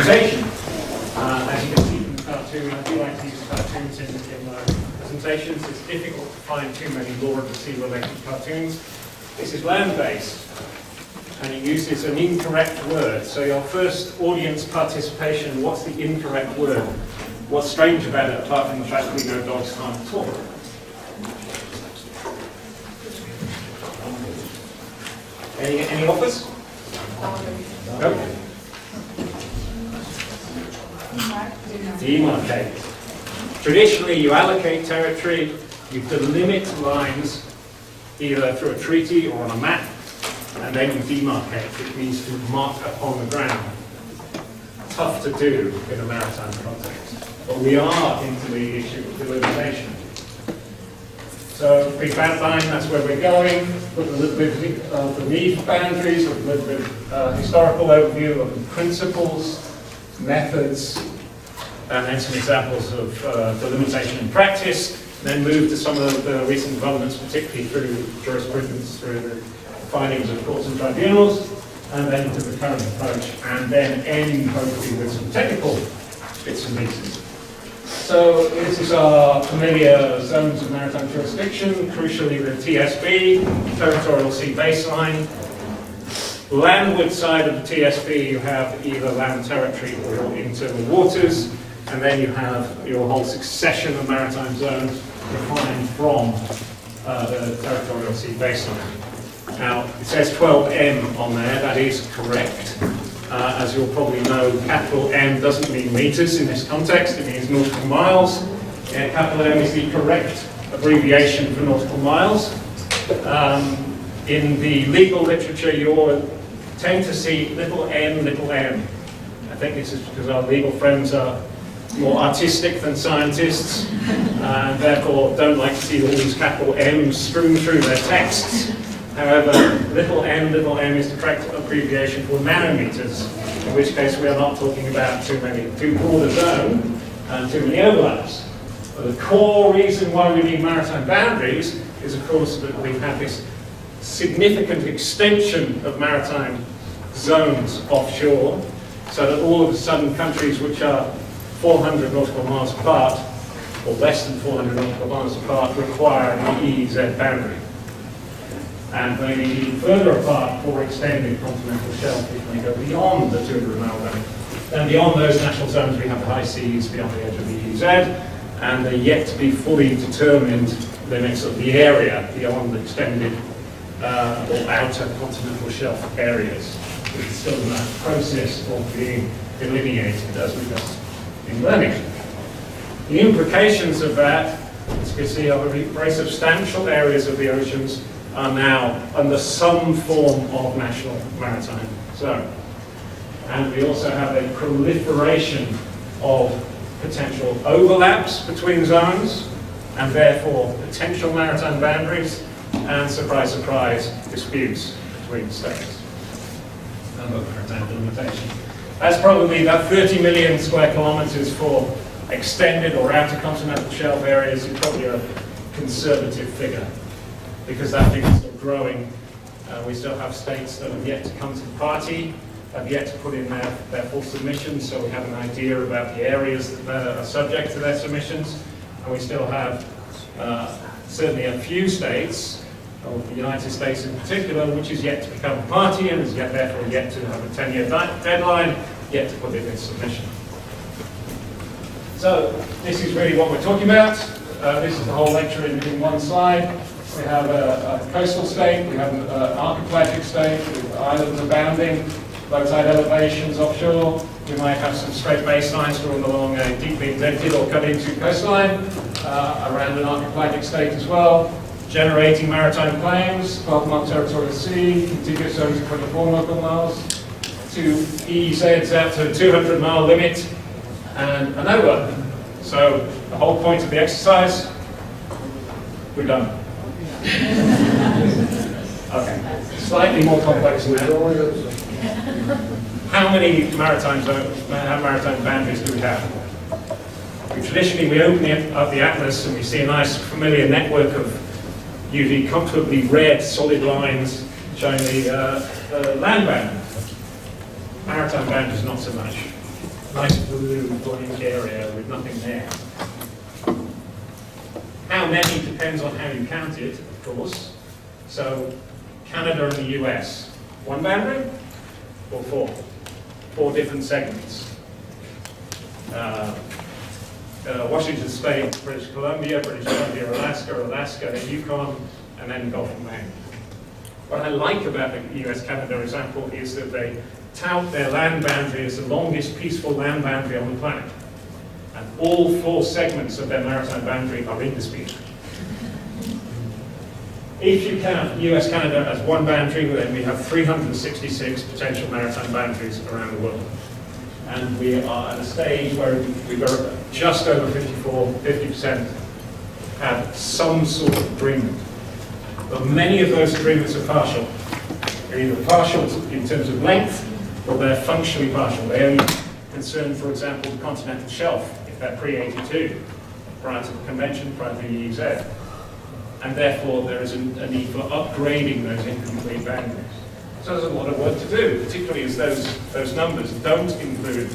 delimitation. As you can see from the cartoon, I do like to use cartoons in my presentations. It's difficult to find too many Law of the Sea related cartoons. This is land-based, and it uses an incorrect word. So your first audience participation, what's the incorrect word? What's strange about it, apart from the fact that we know dogs can't talk? Any offers? No. Demarcate. Traditionally, you allocate territory, you delimit lines either through a treaty or on a map, and then you demarcate. It means to mark upon the ground. Tough to do in a maritime context. But we are into the issue of delimitation. So, brief outline, that's where we're going. Look a little bit of the reef boundaries, look a little bit of historical overview of the principles, methods, and then some examples of delimitation in practice. Then move to some of the recent developments, particularly through jurisprudence, through the findings of courts and tribunals, and then to the current approach, and then end hopefully with some technical bits and pieces. So this is our familiar zones of maritime jurisdiction, crucially the TSB, territorial sea baseline. Landward side of the TSB you have either land territory or internal waters, and then you have your whole succession of maritime zones defined from the territorial sea baseline. Now, it says 12M on there, that is correct. As you'll probably know, capital M doesn't mean meters in this context, it means nautical miles. Capital M is the correct abbreviation for nautical miles. In the legal literature, you tend to see little m, little m. I think this is because our legal friends are more artistic than scientists, and therefore don't like to see all these capital M's strewn through their texts. However, little m is the correct abbreviation for nanometers, in which case we are not talking about too broad a zone and too many overlaps. But the core reason why we need maritime boundaries is, of course, that we have this significant extension of maritime zones offshore, so that all of the southern countries which are 400 nautical miles apart, or less than 400 nautical miles apart, require an EEZ boundary. And maybe even further apart for extended continental shelf if we go beyond the 200 mile boundary. Then beyond those national zones we have the high seas beyond the edge of the EEZ, and the yet to be fully determined limits of the area beyond the extended or outer continental shelf areas, which is still in that process of being delineated as we've just been learning. The implications of that, as you can see, are very substantial areas of the oceans are now under some form of national maritime zone. And we also have a proliferation of potential overlaps between zones, and therefore potential maritime boundaries, and surprise, surprise, disputes between states over maritime delimitation. That's probably about 30 million square kilometers for extended or outer continental shelf areas. Is probably a conservative figure, because that figure is still growing. We still have states that have yet to come to the party, have yet to put in their full submissions, so we have an idea about the areas that are subject to their submissions. And we still have certainly a few states, or the United States in particular, which is yet to become a party and is therefore yet to have a 10-year deadline, yet to put in its submission. So this is really what we're talking about. This is the whole lecture in one slide. We have a coastal state, we have an archipelagic state with islands abounding, low tide elevations offshore. We might have some straight baselines drawn along a deeply indented or cut into coastline around an archipelagic state as well, generating maritime claims, 12-mile territorial sea, contiguous zones of 24 nautical miles, to EEZs out to a 200-mile limit, and over. So the whole point of the exercise, we're done. Okay, slightly more complex than that. How many maritime boundaries do we have? Traditionally, we open up the atlas and we see a nice familiar network of usually comfortably red solid lines showing the land boundaries. Maritime boundaries not so much. nice blue blank area with nothing there. How many depends on how you count it, of course. So Canada and the US, one boundary or four? Four different segments. Washington State, British Columbia, Alaska, Alaska, Yukon, and then Gulf of Maine. What I like about the US-Canada example is that they tout their land boundary as the longest peaceful land boundary on the planet. And all four segments of their maritime boundary are in dispute. If you count US-Canada as one boundary, then we have 366 potential maritime boundaries around the world. And we are at a stage where we've got just over 50% have some sort of agreement. But many of those agreements are partial. They're either partial in terms of length, or they're functionally partial. They only concern, for example, the continental shelf, if they're pre-82, prior to the convention, prior to the EEZ. And therefore, there is a need for upgrading those incomplete boundaries. So there's a lot of work to do, particularly as those numbers don't include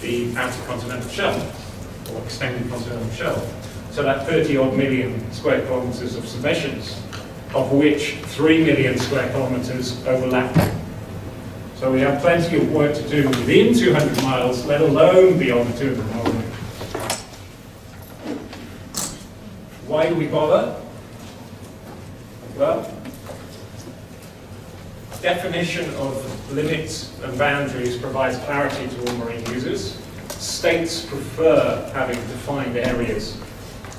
the outer continental shelf, or extended continental shelf. So that 30-odd million square kilometres of submissions, of which 3 million square kilometres overlap. So we have plenty of work to do within 200 miles, let alone beyond the 200 mile limit. Why do we bother? Well, definition of limits and boundaries provides clarity to all marine users. States prefer having defined areas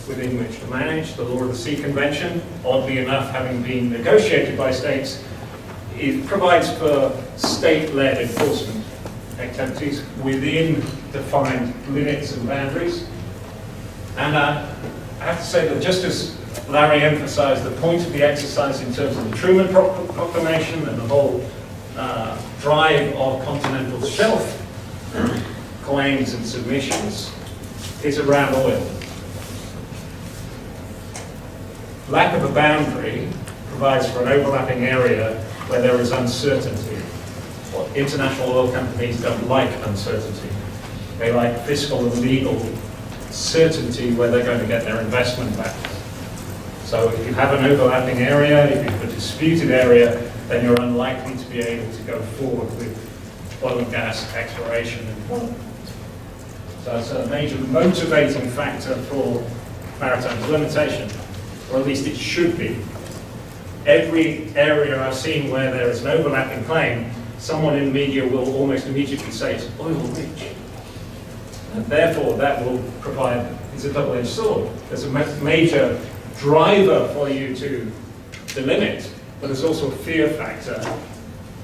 within which to manage. The Law of the Sea Convention, oddly enough, having been negotiated by states, it provides for state-led enforcement activities within defined limits and boundaries. And I have to say that just as Larry emphasized, the point of the exercise in terms of the Truman Proclamation and the whole drive of continental shelf claims and submissions is around oil. Lack of a boundary provides for an overlapping area where there is uncertainty. Well, international oil companies don't like uncertainty. They like fiscal and legal certainty where they're going to get their investment back. So if you have an overlapping area, if you have a disputed area, then you're unlikely to be able to go forward with oil and gas exploration. So it's a major motivating factor for maritime delimitation, or at least it should be. Every area I've seen where there is an overlapping claim, someone in the media will almost immediately say it's oil rich. And therefore that will provide, it's a double-edged sword. There's a major driver for you to delimit, but there's also a fear factor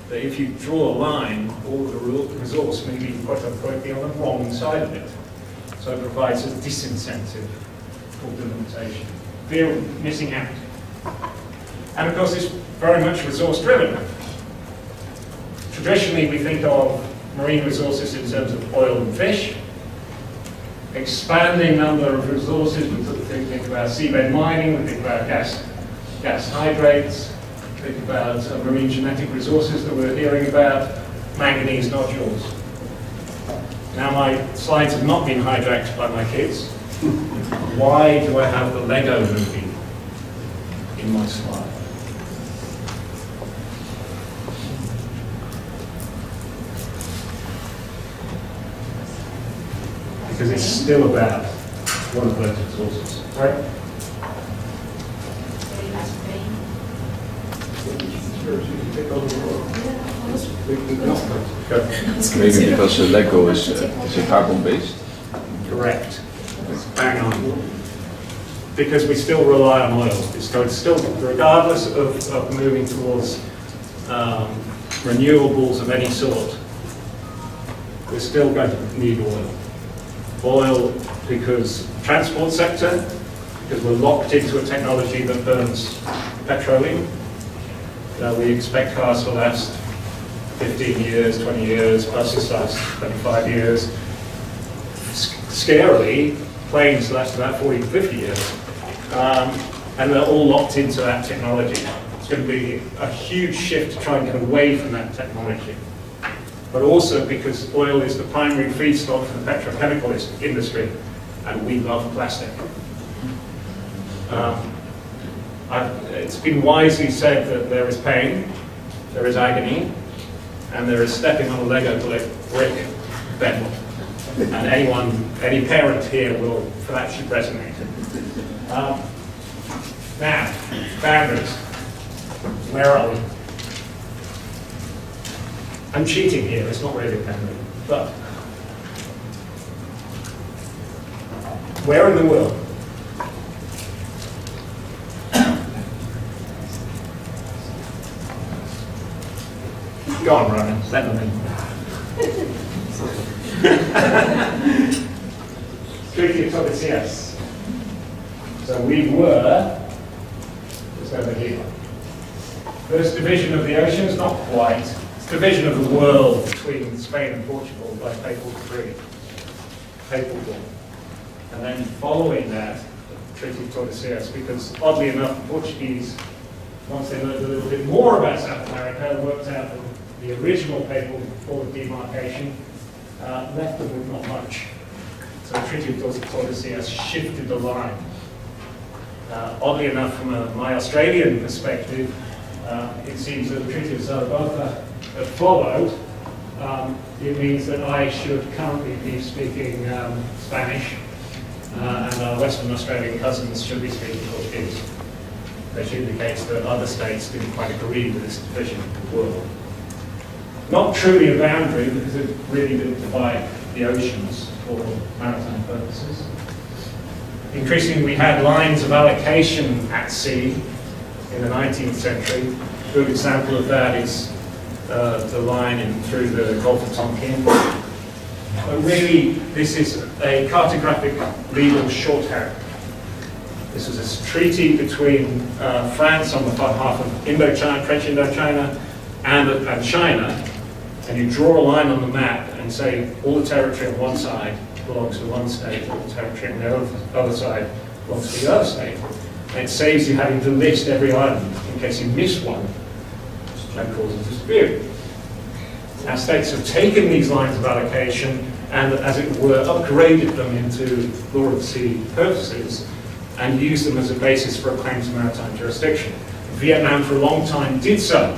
that if you draw a line, all of the resource may be quote unquote be on the wrong side of it. So it provides a disincentive for delimitation. Fear of missing out. And of course, it's very much resource driven. Traditionally, we think of marine resources in terms of oil and fish. Expanding number of resources, we think about seabed mining, we think about gas hydrates, we think about marine genetic resources that we're hearing about, manganese nodules. Now my slides have not been hijacked by my kids. Why do I have the Lego movie in my slide? Because it's still about one of those resources, right? Maybe because Lego is carbon-based? Correct. Bang on. Because we still rely on oil. So it's still, regardless of moving towards renewables of any sort, we're still going to need oil. Oil because transport sector, because we're locked into a technology that burns petroleum. We expect cars to last 15 years, 20 years, buses last 25 years. Scarily, planes last about 40 to 50 years. And they're all locked into that technology. It's going to be a huge shift to try and get away from that technology. but also because oil is the primary feedstock for the petrochemical industry, and we love plastic. It's been wisely said that there is pain, there is agony, and there is stepping on a Lego brick bed. And any parent here for that should resonate. Now, boundaries. Where are we? I'm cheating here, it's not really a boundary, but where in the world? Go on, Ronan, let them in. Treaty of Tordesillas. So we were just over here. First division of the oceans, not quite. It's division of the world between Spain and Portugal by Papal decree, Papal law. And then following that, the Treaty of Tordesillas, because oddly enough, the Portuguese, once they learned a little bit more about South America, worked out that the original Papal law of demarcation left them with not much. So the Treaty of Tordesillas shifted the line. Oddly enough, from my Australian perspective, it seems that the Treaty of Zaragoza that followed, it means that I should currently be speaking Spanish, and our Western Australian cousins should be speaking Portuguese, which indicates that other states didn't quite agree with this division of the world. Not truly a boundary, because it really didn't divide the oceans for maritime purposes. Increasingly, we had lines of allocation at sea in the 19th century. A good example of that is the line through the Gulf of Tonkin. But really, this is a cartographic legal shorthand. This was a treaty between France on behalf of Indochina, French Indochina, and China. And you draw a line on the map and say all the territory on one side belongs to one state, all the territory on the other side belongs to the other state. And it saves you having to list every island in case you miss one. That causes dispute. Our states have taken these lines of allocation and, as it were, upgraded them into law of the sea purposes and used them as a basis for a claim to maritime jurisdiction. Vietnam, for a long time, did so,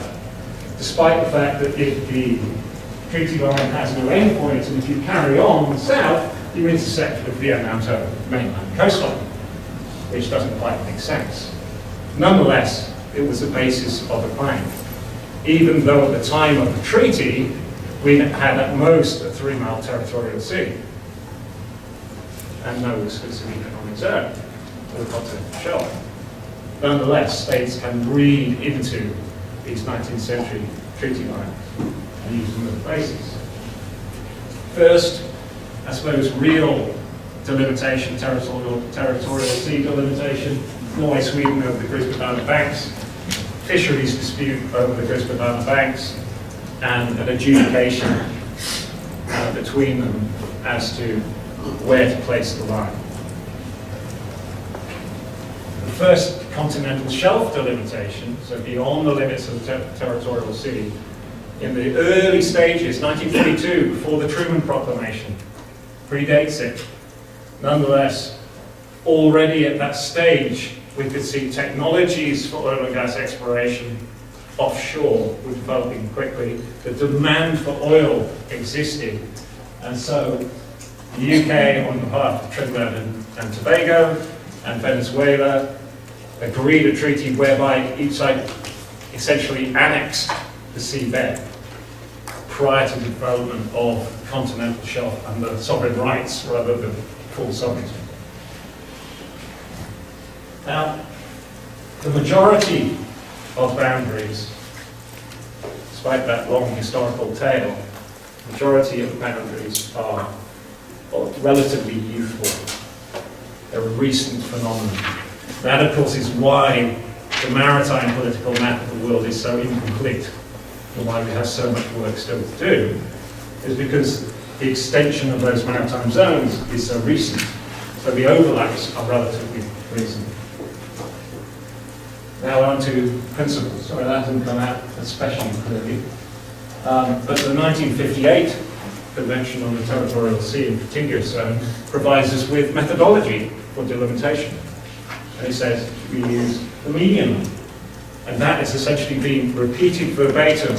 despite the fact that if the treaty line has no end point, and if you carry on south, you intersect with Vietnam's own mainland coastline, which doesn't quite make sense. Nonetheless, it was the basis of the claim, even though at the time of the treaty, we had at most a 3-mile territorial sea, and no exclusive economic zone for the continental shelf. Nonetheless, states can read into these 19th century treaty lines and use them as a basis. First, I suppose, real delimitation, territorial sea delimitation, Norway, Sweden over the Grisbedana Banks, fisheries dispute over the Grisbedana Banks, and an adjudication between them as to where to place the line. The first continental shelf delimitation, so beyond the limits of the territorial sea, in the early stages, 1942, before the Truman Proclamation, predates it. Nonetheless, already at that stage, we could see technologies for oil and gas exploration offshore were developing quickly. The demand for oil existed, and so the UK, on behalf of Trinidad and Tobago and Venezuela, agreed a treaty whereby each side essentially annexed the seabed prior to the development of the continental shelf and the sovereign rights rather than full sovereignty. Now, the majority of boundaries, despite that long historical tale, the majority of the boundaries are relatively youthful. They're a recent phenomenon. That, of course, is why the maritime political map of the world is so incomplete, and why we have so much work still to do, is because the extension of those maritime zones is so recent. So the overlaps are relatively recent. Now on to principles. Sorry, that hasn't come out especially clearly. But the 1958 Convention on the Territorial Sea and Contiguous Zone provides us with methodology for delimitation. And it says we use the median line. And that has essentially been repeated verbatim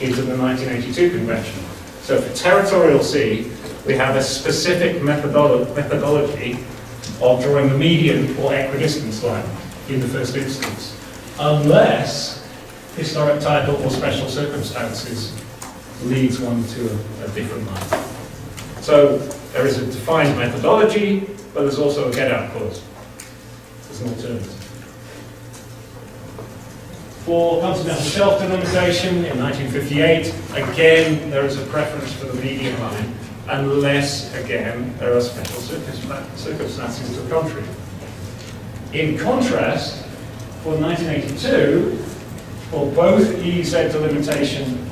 into the 1982 Convention. So for territorial sea, we have a specific methodology of drawing the median or equidistance line in the first instance, unless historic title or special circumstances leads one to a different line. So there is a defined methodology, but there's also a get-out clause as an alternative. For continental shelf delimitation in 1958, again, there is a preference for the median line, unless, again, there are special circumstances to the contrary. In contrast, for 1982, for both EEZ delimitation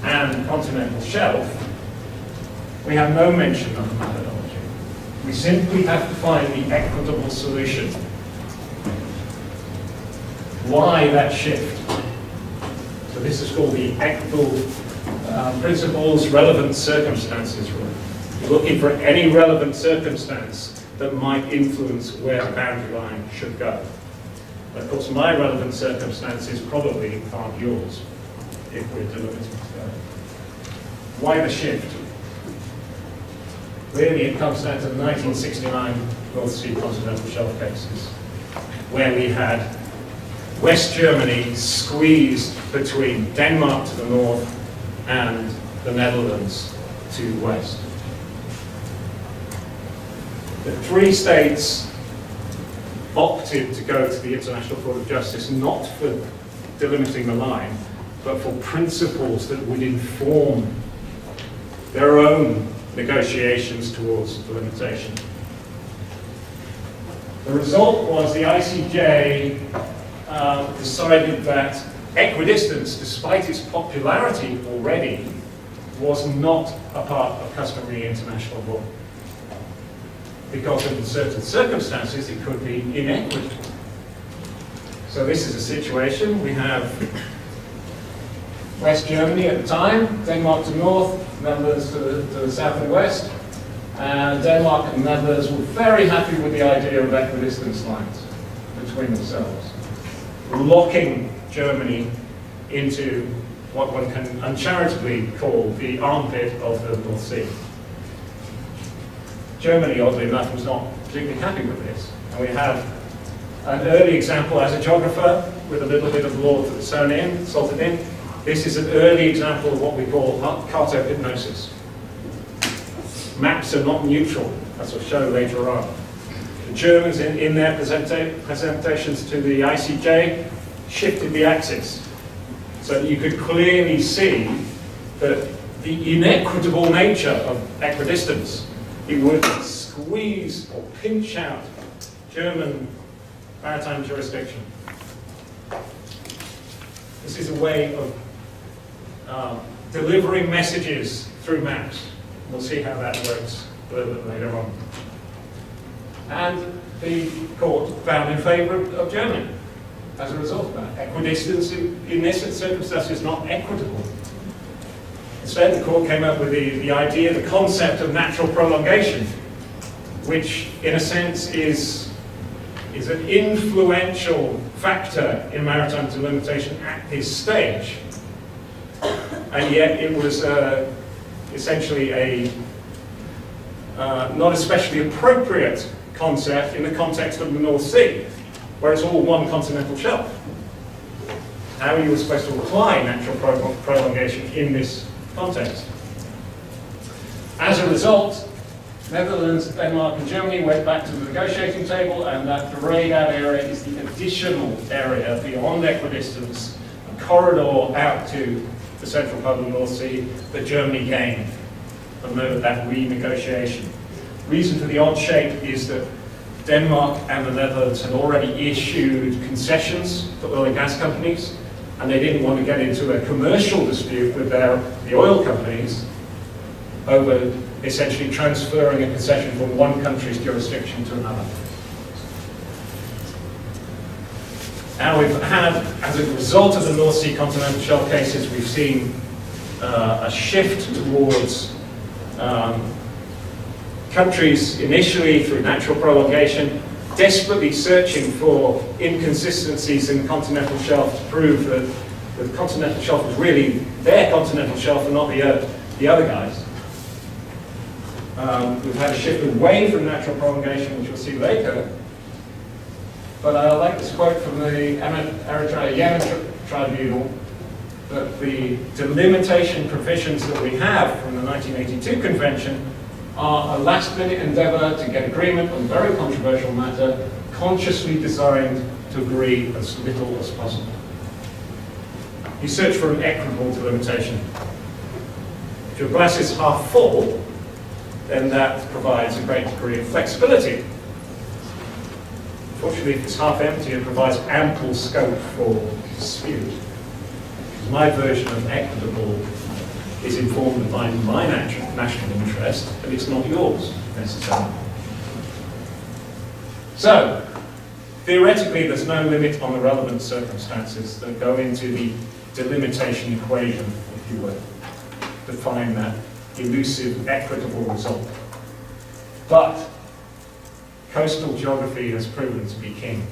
and continental shelf, we have no mention of the methodology. We simply have to find the equitable solution. Why that shift? So this is called the equitable principles relevant circumstances rule. You're looking for any relevant circumstance that might influence where the boundary line should go. But of course, my relevant circumstances probably aren't yours if we're delimiting together. Why the shift? Really, it comes down to the 1969 North Sea continental shelf cases, where we had West Germany squeezed between Denmark to the north and the Netherlands to the west. The three states opted to go to the International Court of Justice not for delimiting the line, but for principles that would inform their own negotiations towards delimitation. The result was the ICJ decided that equidistance, despite its popularity already, was not a part of customary international law. Because in certain circumstances it could be inequitable. So this is a situation, we have West Germany at the time, Denmark to the north, Netherlands to the south and west, and Denmark and the Netherlands were very happy with the idea of equidistance lines between themselves, locking Germany into what one can uncharitably call the armpit of the North Sea. Germany, oddly enough, was not particularly happy with this. And we have an early example as a geographer with a little bit of law that's salted in. This is an early example of what we call cartohypnosis. Maps are not neutral, as I'll show later on. The Germans, in their presentations to the ICJ, shifted the axis. So you could clearly see that the inequitable nature of equidistance, it would squeeze or pinch out German maritime jurisdiction. This is a way of delivering messages through maps. We'll see how that works a little bit later on. And the court found in favour of Germany as a result of that. Equidistance in this circumstance is not equitable. Instead, the court came up with the idea, the concept of natural prolongation, which in a sense is an influential factor in maritime delimitation at this stage. And yet it was essentially a not especially appropriate concept in the context of the North Sea, where it's all one continental shelf. How you were supposed to apply natural prolongation in this context. As a result, Netherlands, Denmark and Germany went back to the negotiating table, and that greyed out area is the additional area beyond equidistance, a corridor out to the central part of the North Sea that Germany gained from that renegotiation. Reason for the odd shape is that Denmark and the Netherlands had already issued concessions to oil and gas companies, and they didn't want to get into a commercial dispute with the oil companies over essentially transferring a concession from one country's jurisdiction to another. Now we've had, as a result of the North Sea continental shelf cases, we've seen a shift towards countries initially through natural prolongation, desperately searching for inconsistencies in the continental shelf to prove that the continental shelf was really their continental shelf and not the other guys. We've had a shift away from natural prolongation, which we'll see later. But I like this quote from the Yemen Tribunal, that the delimitation provisions that we have from the 1982 Convention are a last-minute endeavour to get agreement on very controversial matter, consciously designed to agree as little as possible. You search for an equitable delimitation. If your glass is half full, then that provides a great degree of flexibility. Fortunately, if it's half empty, it provides ample scope for dispute. My version of equitable is informed by my national interest, but it's not yours, necessarily. So, theoretically, there's no limit on the relevant circumstances that go into the delimitation equation, if you will, to find that elusive, equitable result. But coastal geography has proven to be king.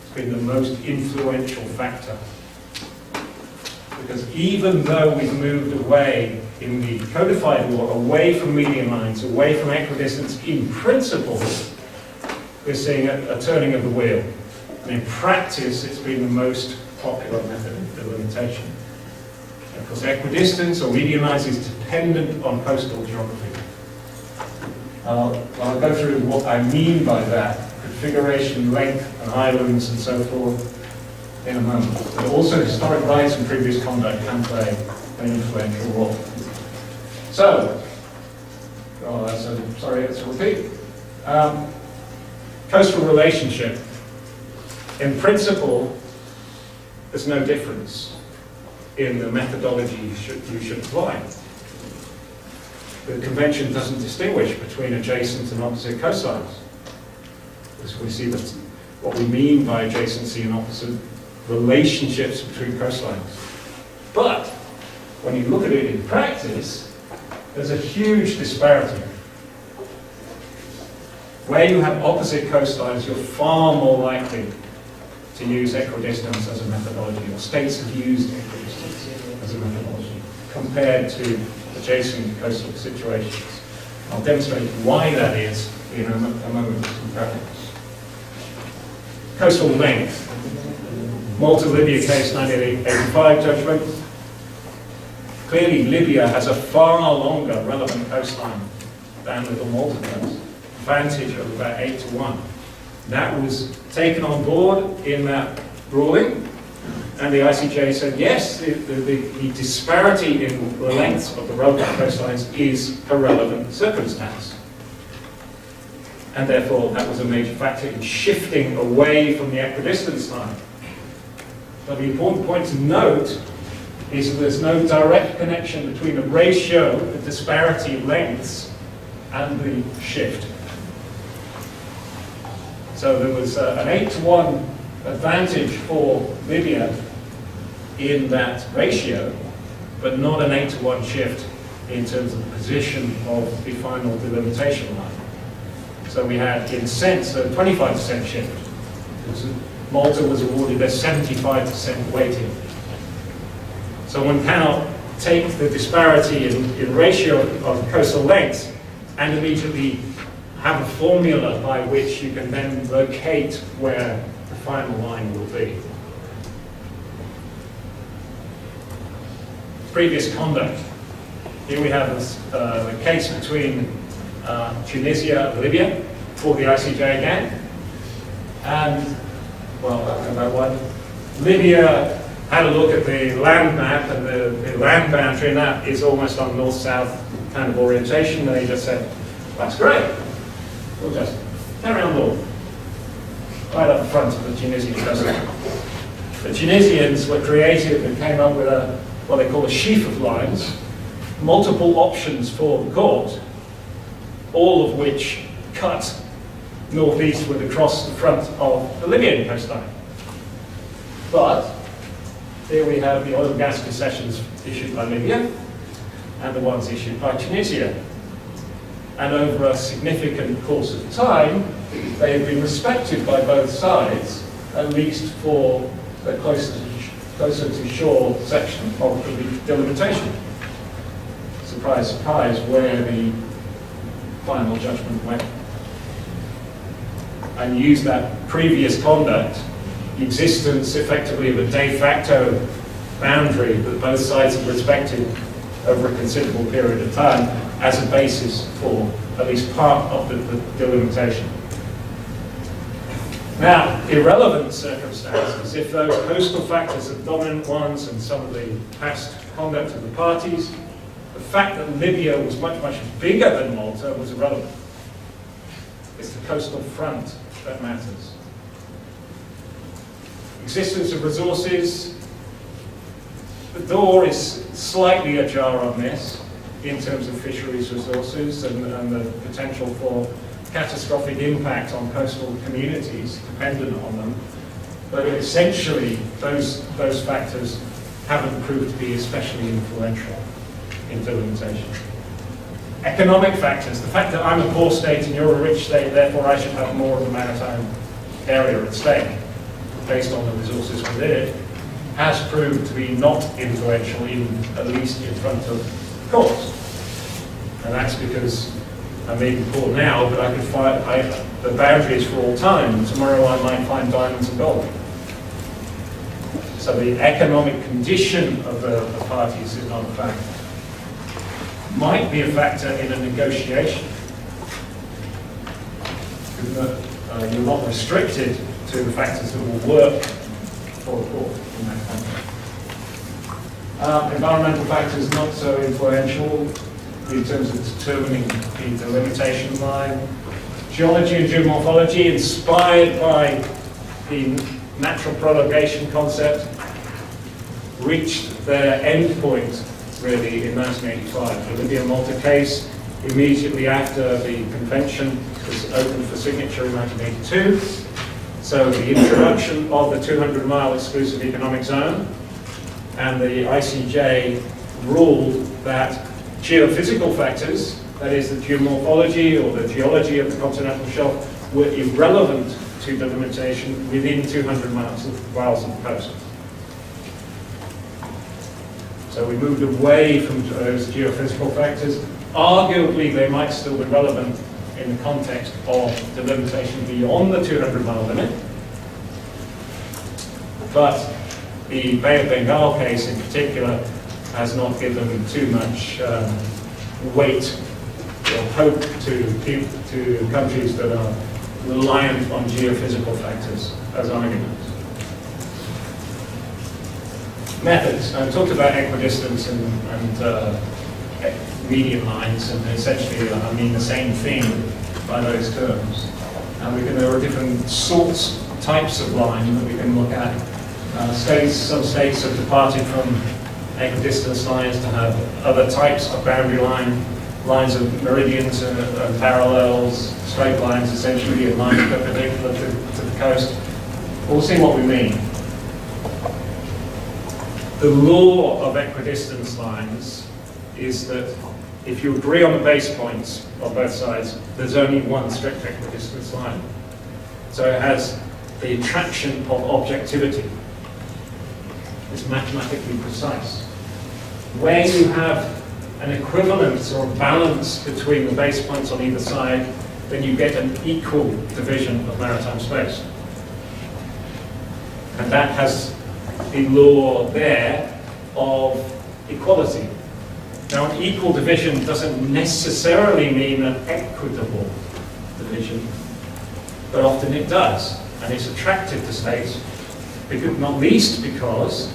It's been the most influential factor. Because even though we've moved away in the codified law, away from median lines, away from equidistance, in principle, we're seeing a turning of the wheel. And in practice, it's been the most popular method of delimitation. Because equidistance or median lines is dependent on coastal geography. I'll go through what I mean by that, configuration, length, and islands, and so forth, in a moment. But also historic rights and previous conduct can play an influential role. So, sorry, let's repeat. Coastal relationship. In principle, there's no difference in the methodology you should apply. The Convention doesn't distinguish between adjacent and opposite coastlines. As we see that what we mean by adjacency and opposite relationships between coastlines. But when you look at it in practice, there's a huge disparity. Where you have opposite coastlines, you're far more likely to use equidistance as a methodology, or states have used equidistance as a methodology, compared to adjacent coastal situations. I'll demonstrate why that is in a moment in practice. Coastal length. Malta-Libya case 1985 judgment. Clearly, Libya has a far longer relevant coastline than Little Malta does. Advantage of about 8-1. That was taken on board in that ruling, and the ICJ said, yes, the disparity in the lengths of the relevant coastlines is a relevant circumstance. And therefore, that was a major factor in shifting away from the equidistance line. But the important point to note is that there's no direct connection between the ratio, the disparity of lengths, and the shift. So there was an 8-1 advantage for Libya in that ratio, but not an 8-1 shift in terms of the position of the final delimitation line. So we had, in a sense, a 25% shift. Malta was awarded a 75% weighting. So one cannot take the disparity in ratio of coastal lengths and immediately have a formula by which you can then locate where the final line will be. Previous conduct. Here we have the case between Tunisia and Libya for the ICJ again. And, well, I'll come back one. Libya had a look at the land map and the land boundary, and that is almost on north-south kind of orientation. And they just said, that's great. We'll just carry on north, right up the front of the Tunisian coastline. The Tunisians were creative and came up with what they call a sheaf of lines, multiple options for the court, all of which cut northeastward across the front of the Libyan coastline. But Here we have the oil and gas concessions issued by Libya and the ones issued by Tunisia. And over a significant course of time, they have been respected by both sides, at least for the closer to shore section of the delimitation. Surprise, surprise, where the final judgment went. And use that previous conduct, the existence effectively of a de facto boundary that both sides have respected over a considerable period of time as a basis for at least part of the delimitation. Now, irrelevant circumstances, if those coastal factors are dominant ones and some of the past conduct of the parties, the fact that Libya was much, much bigger than Malta was irrelevant. It's the coastal front that matters. Existence of resources, the door is slightly ajar on this in terms of fisheries resources and the potential for catastrophic impact on coastal communities dependent on them. But essentially, those factors haven't proved to be especially influential in delimitation. Economic factors, the fact that I'm a poor state and you're a rich state, therefore I should have more of the maritime area at stake, based on the resources within it, has proved to be not influential, at least in front of courts. And that's because I may be poor now, but I could find the boundary is for all time, and tomorrow I might find diamonds and gold. So the economic condition of the parties is not a factor. Might be a factor in a negotiation. You're not restricted to the factors that will work for a court in that context. Environmental factors not so influential in terms of determining the delimitation line. Geology and geomorphology, inspired by the natural prolongation concept, reached their end point really in 1985. The Libya-Malta case, immediately after the convention was opened for signature in 1982. So the introduction of the 200-mile exclusive economic zone, and the ICJ ruled that geophysical factors, that is the geomorphology or the geology of the continental shelf, were irrelevant to delimitation within 200 miles of the coast. So we moved away from those geophysical factors. Arguably, they might still be relevant in the context of delimitation beyond the 200-mile limit. But the Bay of Bengal case in particular has not given too much weight or hope to countries that are reliant on geophysical factors as arguments. Methods. I talked about equidistance and median lines, and essentially I mean the same thing by those terms. And there are different types of line that we can look at. Some states have departed from equidistance lines to have other types of boundary lines of meridians and parallels, straight lines essentially, and lines perpendicular to the coast. We'll see what we mean. The law of equidistance lines is that if you agree on the base points of both sides, there's only one strict equidistance line. So it has the attraction of objectivity. It's mathematically precise. Where you have an equivalence or a balance between the base points on either side, then you get an equal division of maritime space. And that has the law there of equality. Now, an equal division doesn't necessarily mean an equitable division, but often it does, and it's attractive to states, because, not least because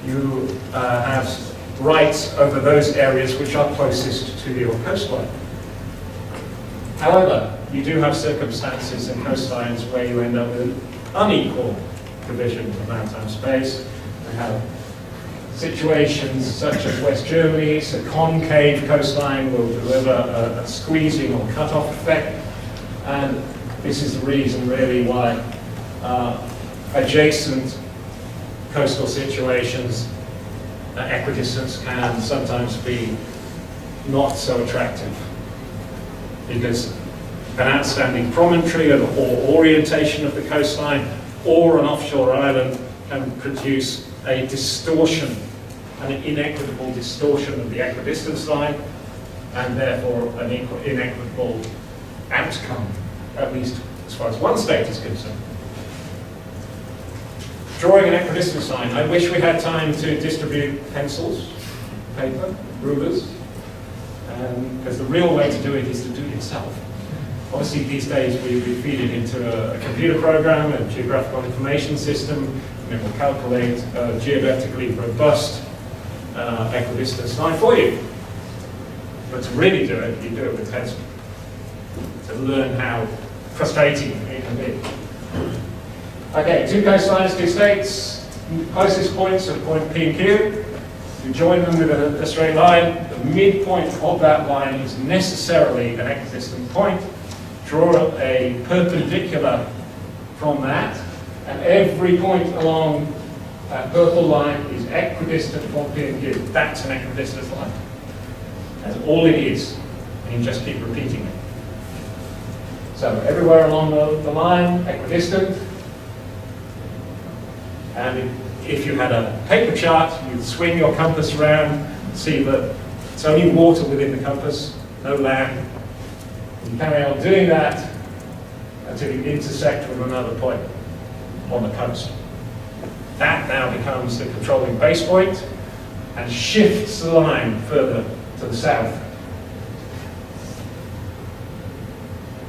you have rights over those areas which are closest to your coastline. However, you do have circumstances and coastlines where you end up with an unequal division of maritime space. We have situations such as West Germany, so concave coastline will deliver a squeezing or cut-off effect, and this is the reason really why adjacent coastal situations, equidistance can sometimes be not so attractive because an outstanding promontory or orientation of the coastline or an offshore island can produce a distortion, an inequitable distortion of the equidistance line, and therefore an inequitable outcome, at least as far as one state is concerned. Drawing an equidistance line, I wish we had time to distribute pencils, paper, rulers, because the real way to do it is to do it yourself. Obviously these days we feed it into a computer program, a geographical information system, and it will calculate a geodetically robust equidistance line for you. But to really do it, you do it with pencil. To learn how frustrating it can be. Okay, two coastlines, two states. Closest points are point P and Q. You join them with a straight line. The midpoint of that line is necessarily an equidistant point. Draw a perpendicular from that, and every point along that purple line is equidistant from P and Q. That's an equidistant line. That's all it is, and you just keep repeating it. So everywhere along the line, equidistant. And if you had a paper chart, you'd swing your compass around, see that it's only water within the compass, no land. You carry on doing that until you intersect with another point on the coast. That now becomes the controlling base point and shifts the line further to the south.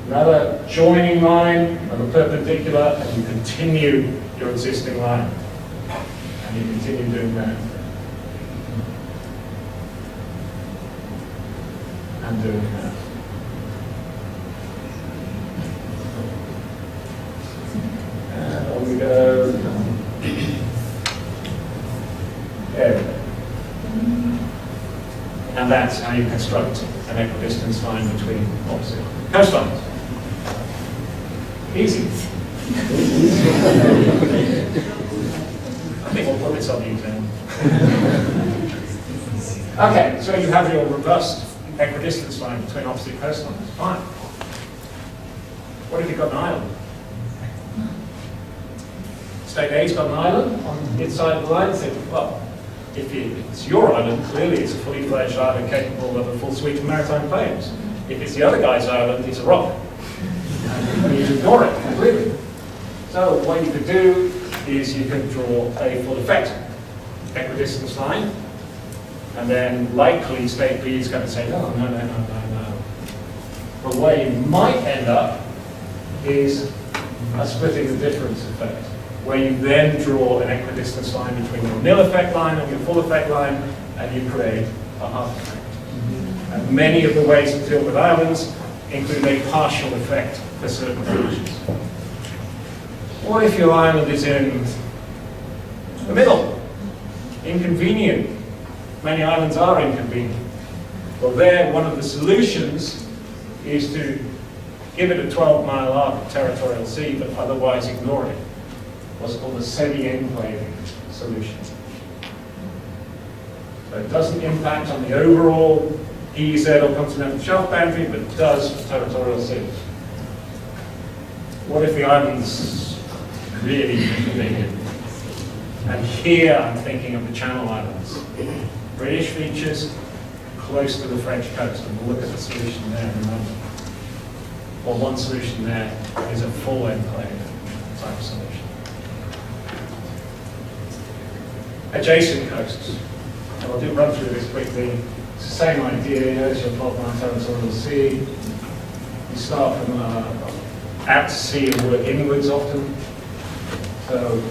Another joining line, another perpendicular, and you continue your existing line. And you continue doing that. And doing that. And on we go. There we go. And that's how you construct an equidistance line between opposite coastlines. Easy. I think we'll put this on the exam. Okay, so you have your robust equidistance line between opposite coastlines. Fine. What if you've got an island? State A's got an island on its side of the line. So, well, if it's your island, clearly it's a fully fledged island capable of a full suite of maritime claims. If it's the other guy's island, it's a rock. And you ignore it completely. So what you could do is you can draw a full effect equidistance line, and then likely state B is going to say, no. But where you might end up is a splitting the difference effect, where you then draw an equidistance line between your nil effect line and your full effect line, and you create a half effect. And many of the ways to deal with islands include a partial effect for certain features. What if your island is in the middle? Inconvenient. Many islands are inconvenient. Well, there, one of the solutions is to give it a 12-mile arc of territorial sea, but otherwise ignore it. What's called a semi-enclave solution. So it doesn't impact on the overall EEZ or continental shelf boundary, but it does for territorial seas. What if the island's really inconvenient? And here I'm thinking of the Channel Islands. British features close to the French coast, and we'll look at the solution there in a moment. Well, one solution there is a full enclave type of solution. Adjacent coasts. And I'll run through this quickly. It's the same idea. Here's your 12-mile territorial sea. You start from out to sea and work inwards often. So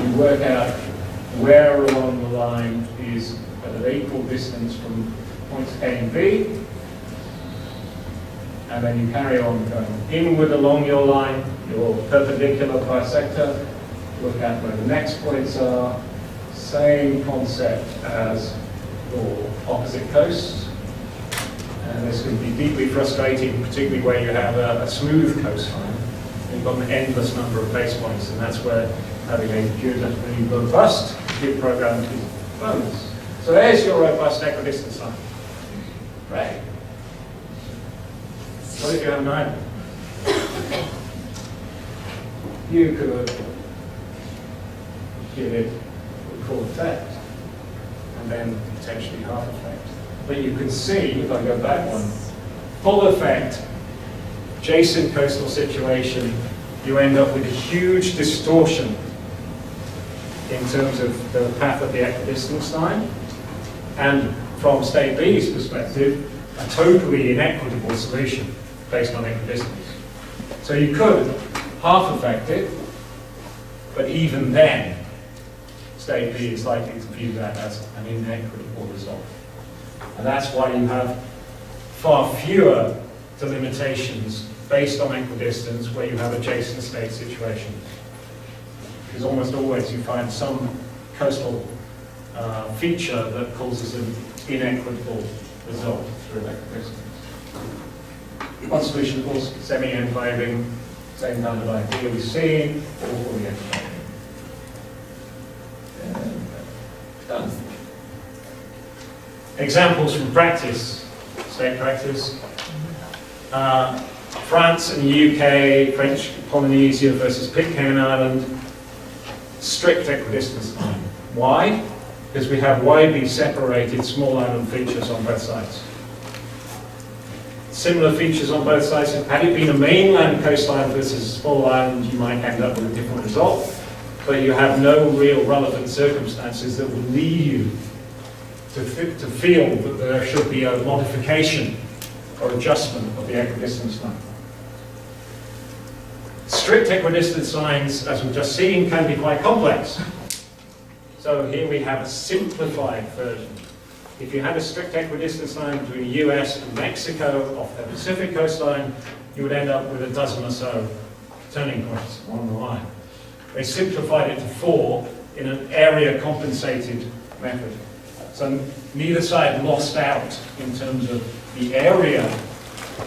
you work out where along the line is at an equal distance from points A and B. And then you carry on going inward along your line, your perpendicular bisector. Look at where the next points are. Same concept as your opposite coasts. And this can be deeply frustrating, particularly where you have a smooth coastline. You've got an endless number of base points, and that's where having a geodetically robust compute program to bonus. So there's your robust equidistance line. Right. What if you have an island? You could give it full effect, and then potentially half effect. But you can see, if I go back one, full effect, adjacent coastal situation, you end up with a huge distortion in terms of the path of the equidistance line, and from state B's perspective, a totally inequitable solution based on equidistance. So you could half effect it, but even then, state B is likely to view that as an inequitable result. And that's why you have far fewer delimitations based on equidistance where you have adjacent state situations. Because almost always you find some coastal feature that causes an inequitable result through equidistance. One solution, of course, semi-enclaving, same kind of idea we see, all fully enclaving. Done. Examples from practice, state practice. France and the UK, French Polynesia versus Pitcairn Island, strict equidistance line. Why? Because we have widely separated small island features on both sides. Similar features on both sides. Had it been a mainland coastline versus a small island, you might end up with a different result. But you have no real relevant circumstances that would lead you to feel that there should be a modification or adjustment of the equidistance line. Strict equidistance lines, as we've just seen, can be quite complex. So here we have a simplified version. If you had a strict equidistance line between the US and Mexico off the Pacific coastline, you would end up with a dozen or so turning points along the line. They simplified it to 4 in an area compensated method. So neither side lost out in terms of the area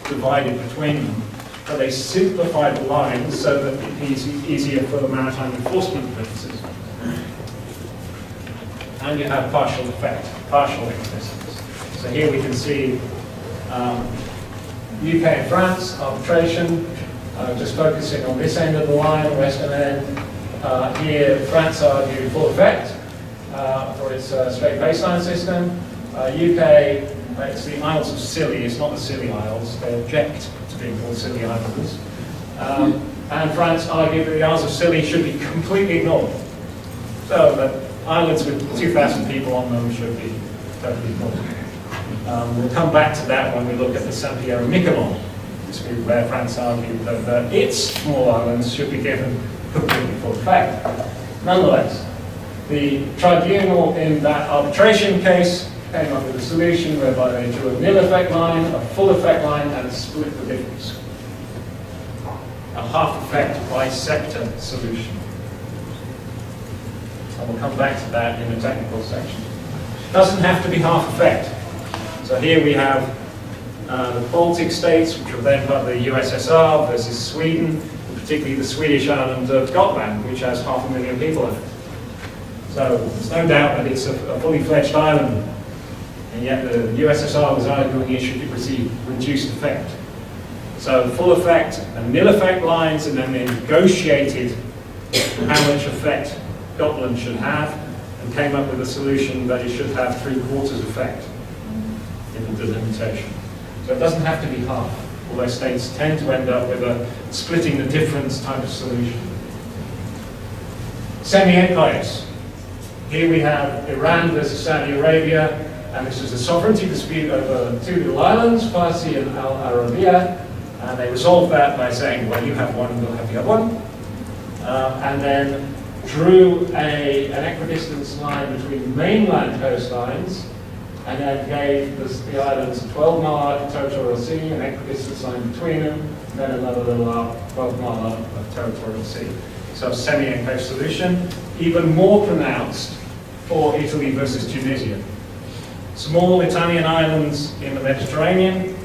divided between them, but they simplified the lines so that it's easier for maritime enforcement purposes. And you have partial effect, partial equidistance. So here we can see UK and France arbitration, just focusing on this end of the line, the western end. Here, France argued full effect for its straight baseline system. UK, it's the Isles of Scilly, it's not the Scilly Isles, they object to being called Scilly Islands. And France argued that the Isles of Scilly should be completely ignored. So that islands with 2,000 people on them should be totally ignored. We'll come back to that when we look at the San Piero Miquelon dispute, where France argued that its small islands should be given completely full effect. Nonetheless, the tribunal in that arbitration case came up with a solution whereby they drew a nil effect line, a full effect line, and split the difference. A half effect bisector solution. And we'll come back to that in the technical section. Doesn't have to be half effect. So here we have the Baltic states, which were then part of the USSR, versus Sweden, particularly the Swedish island of Gotland, which has 500,000 people in it. So there's no doubt that it's a fully fledged island, and yet the USSR was arguing it should receive reduced effect. So full effect and nil effect lines, and then they negotiated how much effect Gotland should have, and came up with a solution that it should have 3/4 effect in the delimitation. So it doesn't have to be half, although states tend to end up with a splitting the difference type of solution. Semi-enclaves. Here we have Iran versus Saudi Arabia, and this is a sovereignty dispute over 2 little islands, Farsi and Al Arabiya, and they resolved that by saying, well, you have one, we'll have the other one, and then drew an equidistance line between mainland coastlines, and then gave the islands a 12-mile arc of territorial sea, an equidistance line between them, and then another little arc, 12-mile arc of territorial sea. So semi-enclave solution, even more pronounced for Italy versus Tunisia. Small Italian islands in the Mediterranean,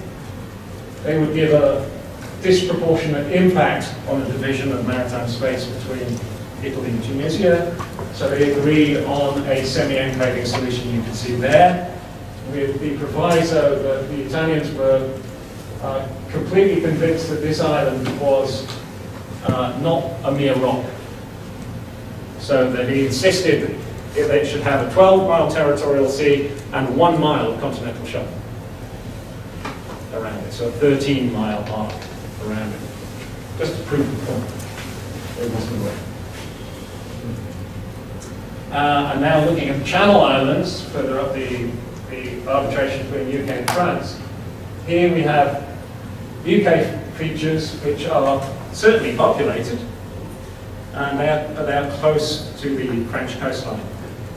they would give a disproportionate impact on the division of maritime space between Italy and Tunisia. So they agreed on a semi-enclaving solution you can see there, with the proviso that the Italians were completely convinced that this island was not a mere rock. So that he insisted that it should have a 12-mile territorial sea and 1 mile of continental shelf around it. So a 13-mile arc around it. Just to prove the point. It wasn't work. And now looking at the Channel Islands, further up the arbitration between UK and France, here we have UK features which are certainly populated, and they are close to the French coastline.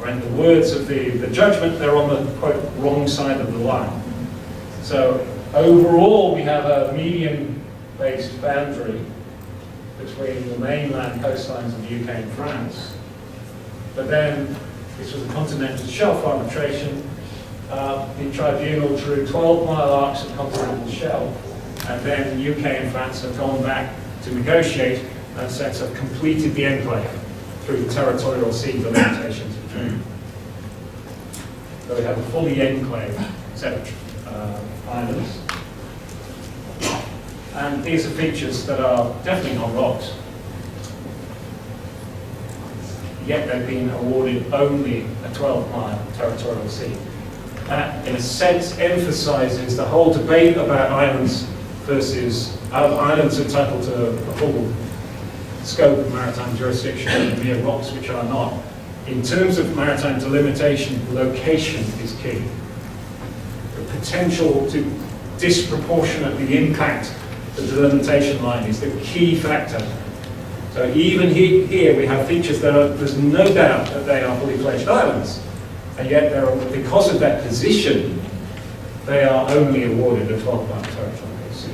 Or in the words of the judgment, they're on the, quote, wrong side of the line. So overall, we have a medium-based boundary between the mainland coastlines of the UK and France. But then, this was a continental shelf arbitration. The tribunal drew 12-mile arcs of continental shelf, and then UK and France have gone back to negotiate and since have completed the enclave through the territorial sea delimitations between. So we have a fully enclave set of islands. And these are features that are definitely not rocks. Yet they've been awarded only a 12-mile territorial sea. That, in a sense, emphasizes the whole debate about islands versus islands entitled to a full scope of maritime jurisdiction and mere rocks which are not. In terms of maritime delimitation, location is key. The potential to disproportionately impact the delimitation line is the key factor. So even here we have features that there's no doubt that they are fully fledged islands, and yet because of that position, they are only awarded a 12-mile territorial sea.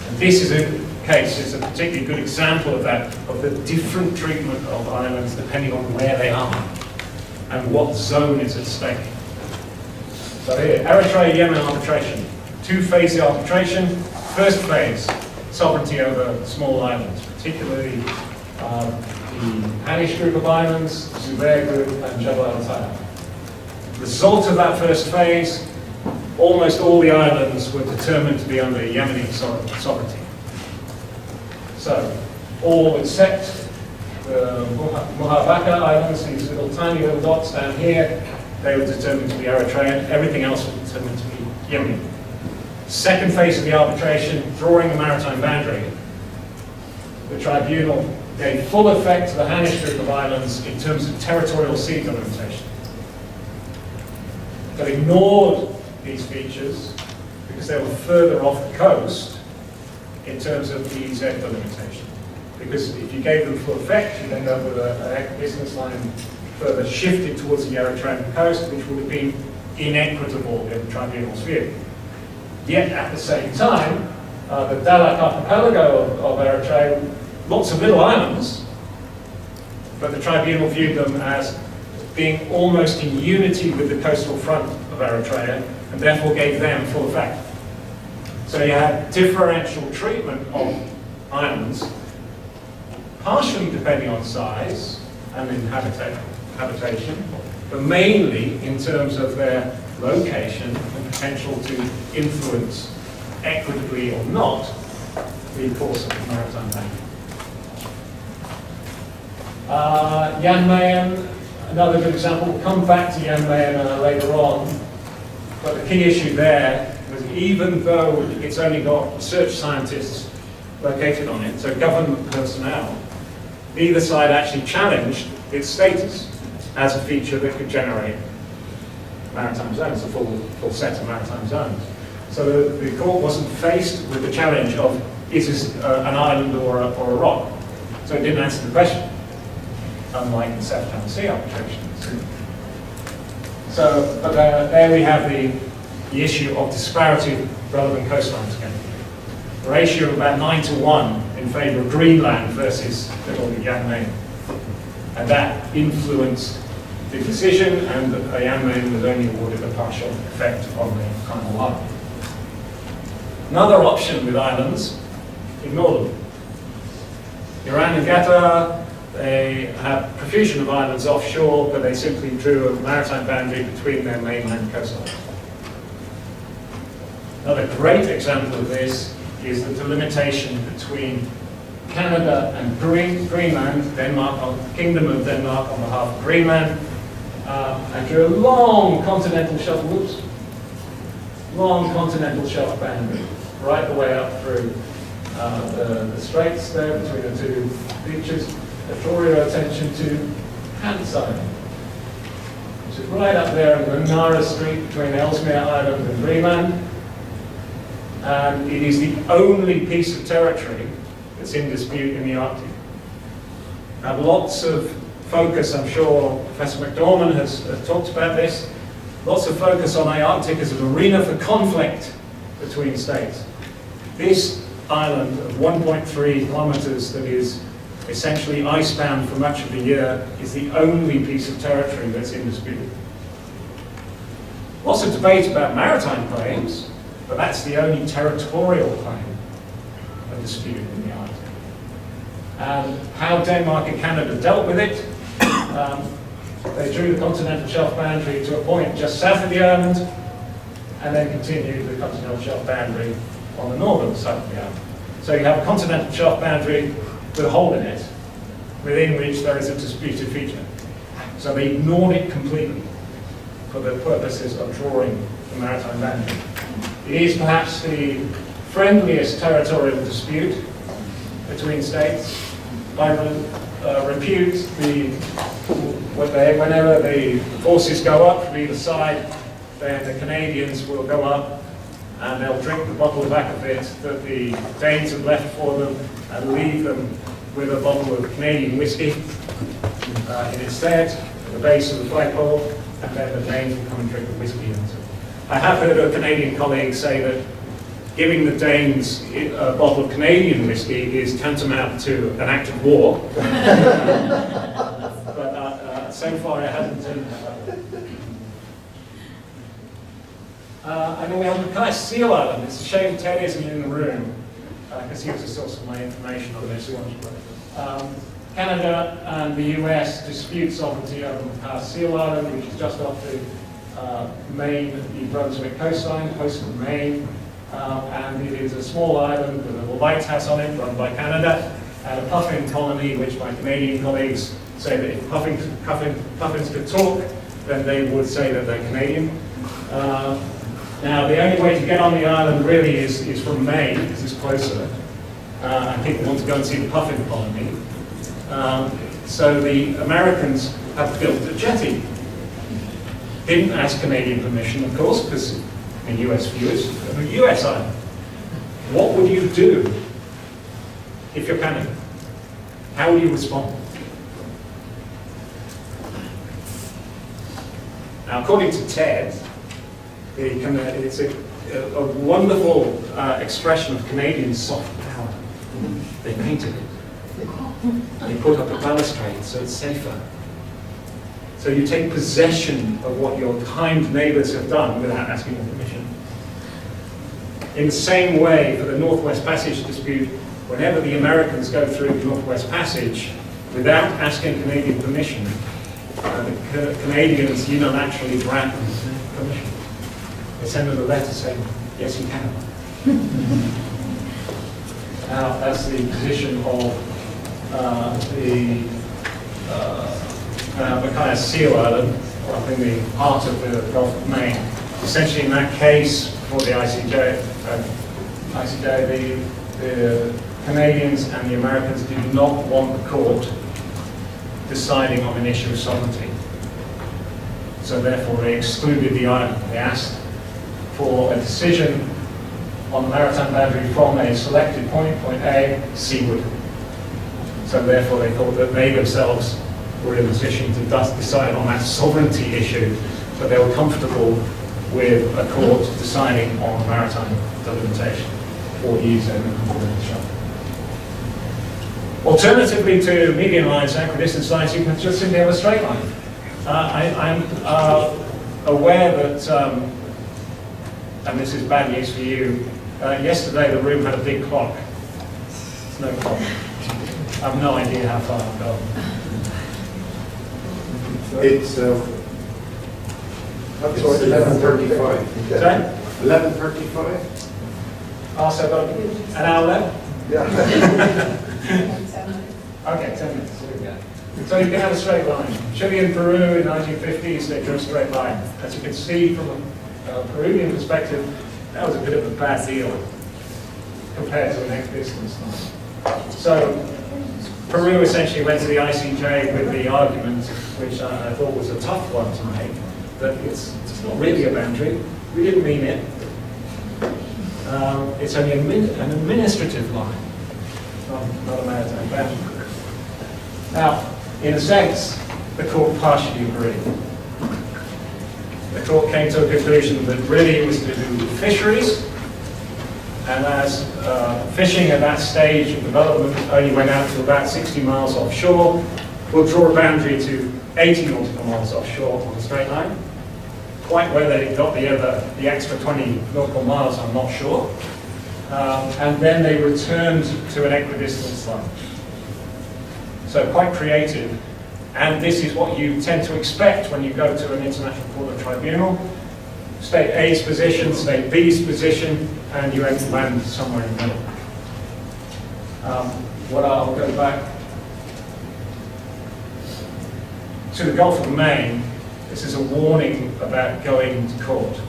And this is a case, it's a particularly good example of that, of the different treatment of islands depending on where they are and what zone is at stake. So here, Eritrea-Yemen arbitration. Two-phase arbitration. First phase, sovereignty over small islands, particularly the Hanish group of islands, Zubair group, and Jebel al-Tayab. Result of that first phase, almost all the islands were determined to be under Yemeni sovereignty. So, all except the Muhabaka Islands, these little tiny little dots down here, they were determined to be Eritrean. Everything else was determined to be Yemeni. Second phase of the arbitration, drawing the maritime boundary. The tribunal gave full effect to the Hanish group of islands in terms of territorial sea delimitation. But ignored these features because they were further off the coast in terms of the EZ delimitation. Because if you gave them full effect, you'd end up with a business line further shifted towards the Eritrean coast, which would have been inequitable in the tribunal's view. Yet at the same time, the Dahlak archipelago of Eritrea, lots of little islands, but the tribunal viewed them as being almost in unity with the coastal front of Eritrea, and therefore gave them full effect. So you had differential treatment of islands, partially depending on size and habitation, but mainly in terms of their location and potential to influence, equitably or not, the course of the maritime banking. Jan Mayen, another good example. We'll come back to Jan Mayen later on, but the key issue there was even though it's only got research scientists located on it, so government personnel, neither side actually challenged its status as a feature that could generate maritime zones, a full set of maritime zones. So the court wasn't faced with the challenge of, is this an island or a rock? So it didn't answer the question, unlike the South China Sea arbitration. So, but there we have the issue of disparity of relevant coastlines again. A ratio of about 9-to-1 in favour of Greenland versus little Jan Mayen. And that influenced the decision, and Jan Mayen was only awarded a partial effect on the final line. Another option with islands, ignore them. Iran and Qatar, they have profusion of islands offshore, but they simply drew a maritime boundary between their mainland coastlines. Another great example of this is the delimitation between Canada and Greenland, Denmark, the Kingdom of Denmark on behalf of Greenland, and drew a long continental shelf, long continental shelf boundary, right the way up through the straits there between the two beaches. I draw your attention to Hans Island, which is right up there in the Nara Strait between Ellesmere Island and Greenland. And it is the only piece of territory that's in dispute in the Arctic. Now, lots of focus, I'm sure Professor McDormand has talked about this, lots of focus on the Arctic as an arena for conflict between states. This island of 1.3 kilometers that is essentially icebound for much of the year is the only piece of territory that's in dispute. Lots of debate about maritime claims, but that's the only territorial claim of dispute in the Arctic. And how Denmark and Canada dealt with it, they drew the continental shelf boundary to a point just south of the island, and then continued the continental shelf boundary on the northern side of the island. So you have a continental shelf boundary with a hole in it, within which there is a disputed feature. So they ignored it completely for the purposes of drawing the maritime boundary. It is perhaps the friendliest territorial dispute between states. By repute, whenever the forces go up from either side, then the Canadians will go up and they'll drink the bottle of aquavit that the Danes have left for them and leave them with a bottle of Canadian whiskey in its stead at the base of the flagpole, and then the Danes will come and drink the whiskey into it. I have heard a Canadian colleague say that giving the Danes a bottle of Canadian whiskey is tantamount to an act of war. But so far it hasn't turned out. And then we have Mackay Seal Island. It's a shame Ted isn't in the room, because he was a source of my information on this one. Canada and the US dispute sovereignty over Mackay Seal Island, which is just off the Maine, New Brunswick coastline, coastal Maine. And it is a small island with a little lighthouse on it, run by Canada, and a puffin colony, which my Canadian colleagues say that if puffins could talk, then they would say that they're Canadian. Now, the only way to get on the island really is from Maine, because it's closer, and people want to go and see the puffin colony. So the Americans have built a jetty. Didn't ask Canadian permission, of course, because in US viewers, a US island. What would you do if you're Canada? How would you respond? Now, according to Ted, it's a wonderful expression of Canadian soft power. They painted it. They put up a balustrade so it's safer. So you take possession of what your kind neighbours have done without asking your permission. In the same way, for the Northwest Passage dispute, whenever the Americans go through the Northwest Passage without asking Canadian permission, the Canadians unilaterally grant them permission. They send them a letter saying, yes, you can. Now, that's the position of the Mackay Seal Island, up in the heart of the Gulf of Maine. Essentially, in that case, for the ICJ, the Canadians and the Americans did not want the court deciding on an issue of sovereignty. So therefore, they excluded the island. They asked for a decision on the maritime boundary from a selected point, point A, seaward. So therefore, they thought that they themselves were in a position to decide on that sovereignty issue, but they were comfortable with a court deciding on maritime delimitation or using a continental shelf. Alternatively to median lines and equidistant lines, you can just simply have a straight line. I'm aware that, and this is bad news for you, yesterday the room had a big clock. It's no clock. I have no idea how far I've gone. It's 11:35. Sorry? 11:35? Oh, so I've got an hour left? Yeah. Okay, 10 minutes. Here we go. So you can have a straight line. Chile and Peru in 1950s, they drew a straight line. As you can see from a Peruvian perspective, that was a bit of a bad deal compared to an equidistance line. So Peru essentially went to the ICJ with the argument, which I thought was a tough one to make, that it's not really a boundary. We didn't mean it. It's only an administrative line, not a maritime boundary. Now, in a sense, the court partially agreed. The court came to a conclusion that really it was to do with fisheries, and as fishing at that stage of development only went out to about 60 miles offshore, we'll draw a boundary to 80 nautical miles offshore on a straight line. Quite where they got the extra 20 nautical miles, I'm not sure. And then they returned to an equidistance line. So quite creative. And this is what you tend to expect when you go to an international court or tribunal. State A's position, State B's position, and you land somewhere in the middle. What I'll go back to the Gulf of Maine. This is a warning about going to court,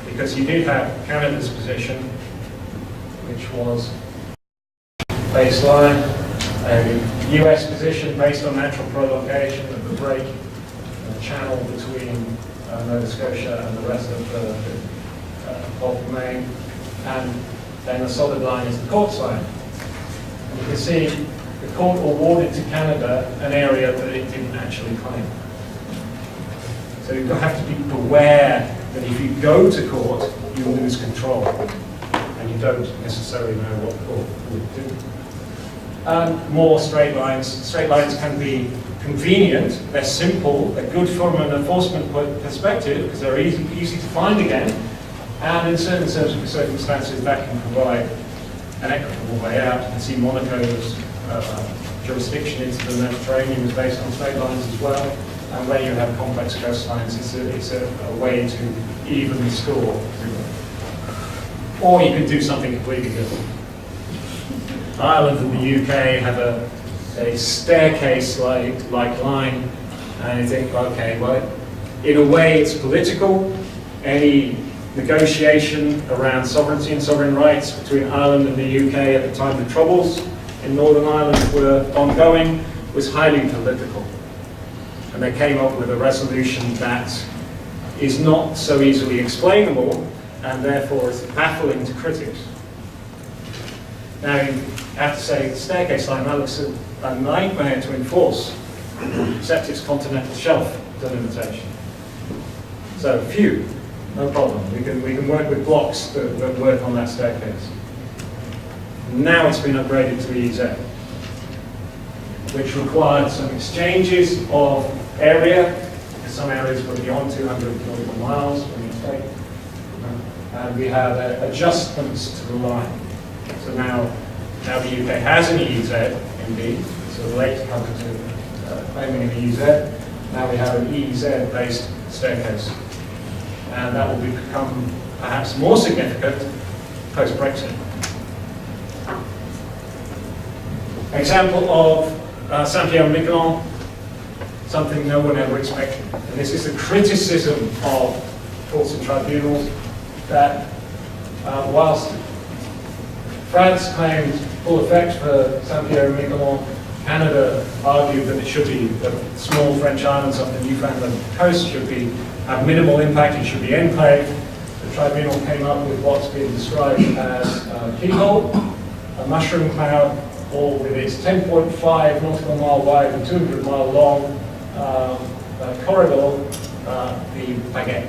because you did have Canada's position, which was baseline, a US position based on natural prolongation of the break, the channel between Nova Scotia and the rest of the Gulf of Maine, and then the solid line is the court side. And you can see the court awarded to Canada an area that it didn't actually claim. So you have to be aware that if you go to court, you lose control, and you don't necessarily know what the court would do. More straight lines. Straight lines can be convenient, they're simple, they're good from an enforcement perspective because they're easy to find again, and in certain circumstances that can provide an equitable way out. You can see Monaco's jurisdiction into the Mediterranean is based on straight lines as well. And where you have complex coastlines, it's a way to even the score. Or you could do something completely different. Ireland and the UK have a staircase-like line, and you think, okay, well, in a way it's political. Any negotiation around sovereignty and sovereign rights between Ireland and the UK at the time the Troubles in Northern Ireland were ongoing was highly political. And they came up with a resolution that is not so easily explainable, and therefore is baffling to critics. Now, you have to say, the staircase line, that looks a nightmare to enforce, except it's continental shelf delimitation. So, phew, no problem. We can work with blocks that work on that staircase. Now it's been upgraded to EEZ, which required some exchanges of area, because some areas were beyond 200 nautical miles from the state. And we have adjustments to the line. So now the UK has an EEZ, indeed, so the late come to claiming an EEZ. Now we have an EEZ-based staircase. And that will become perhaps more significant post-Brexit. Example of Saint-Pierre-Miquelon, something no one ever expected. And this is the criticism of courts and tribunals, that whilst France claimed full effect for Saint-Pierre-Miquelon, Canada argued that it should be, the small French islands off the Newfoundland coast should have minimal impact, it should be enclave. The tribunal came up with what's been described as a keyhole, a mushroom cloud, or with its 10.5 nautical mile wide and 200 mile long corridor, the baguette.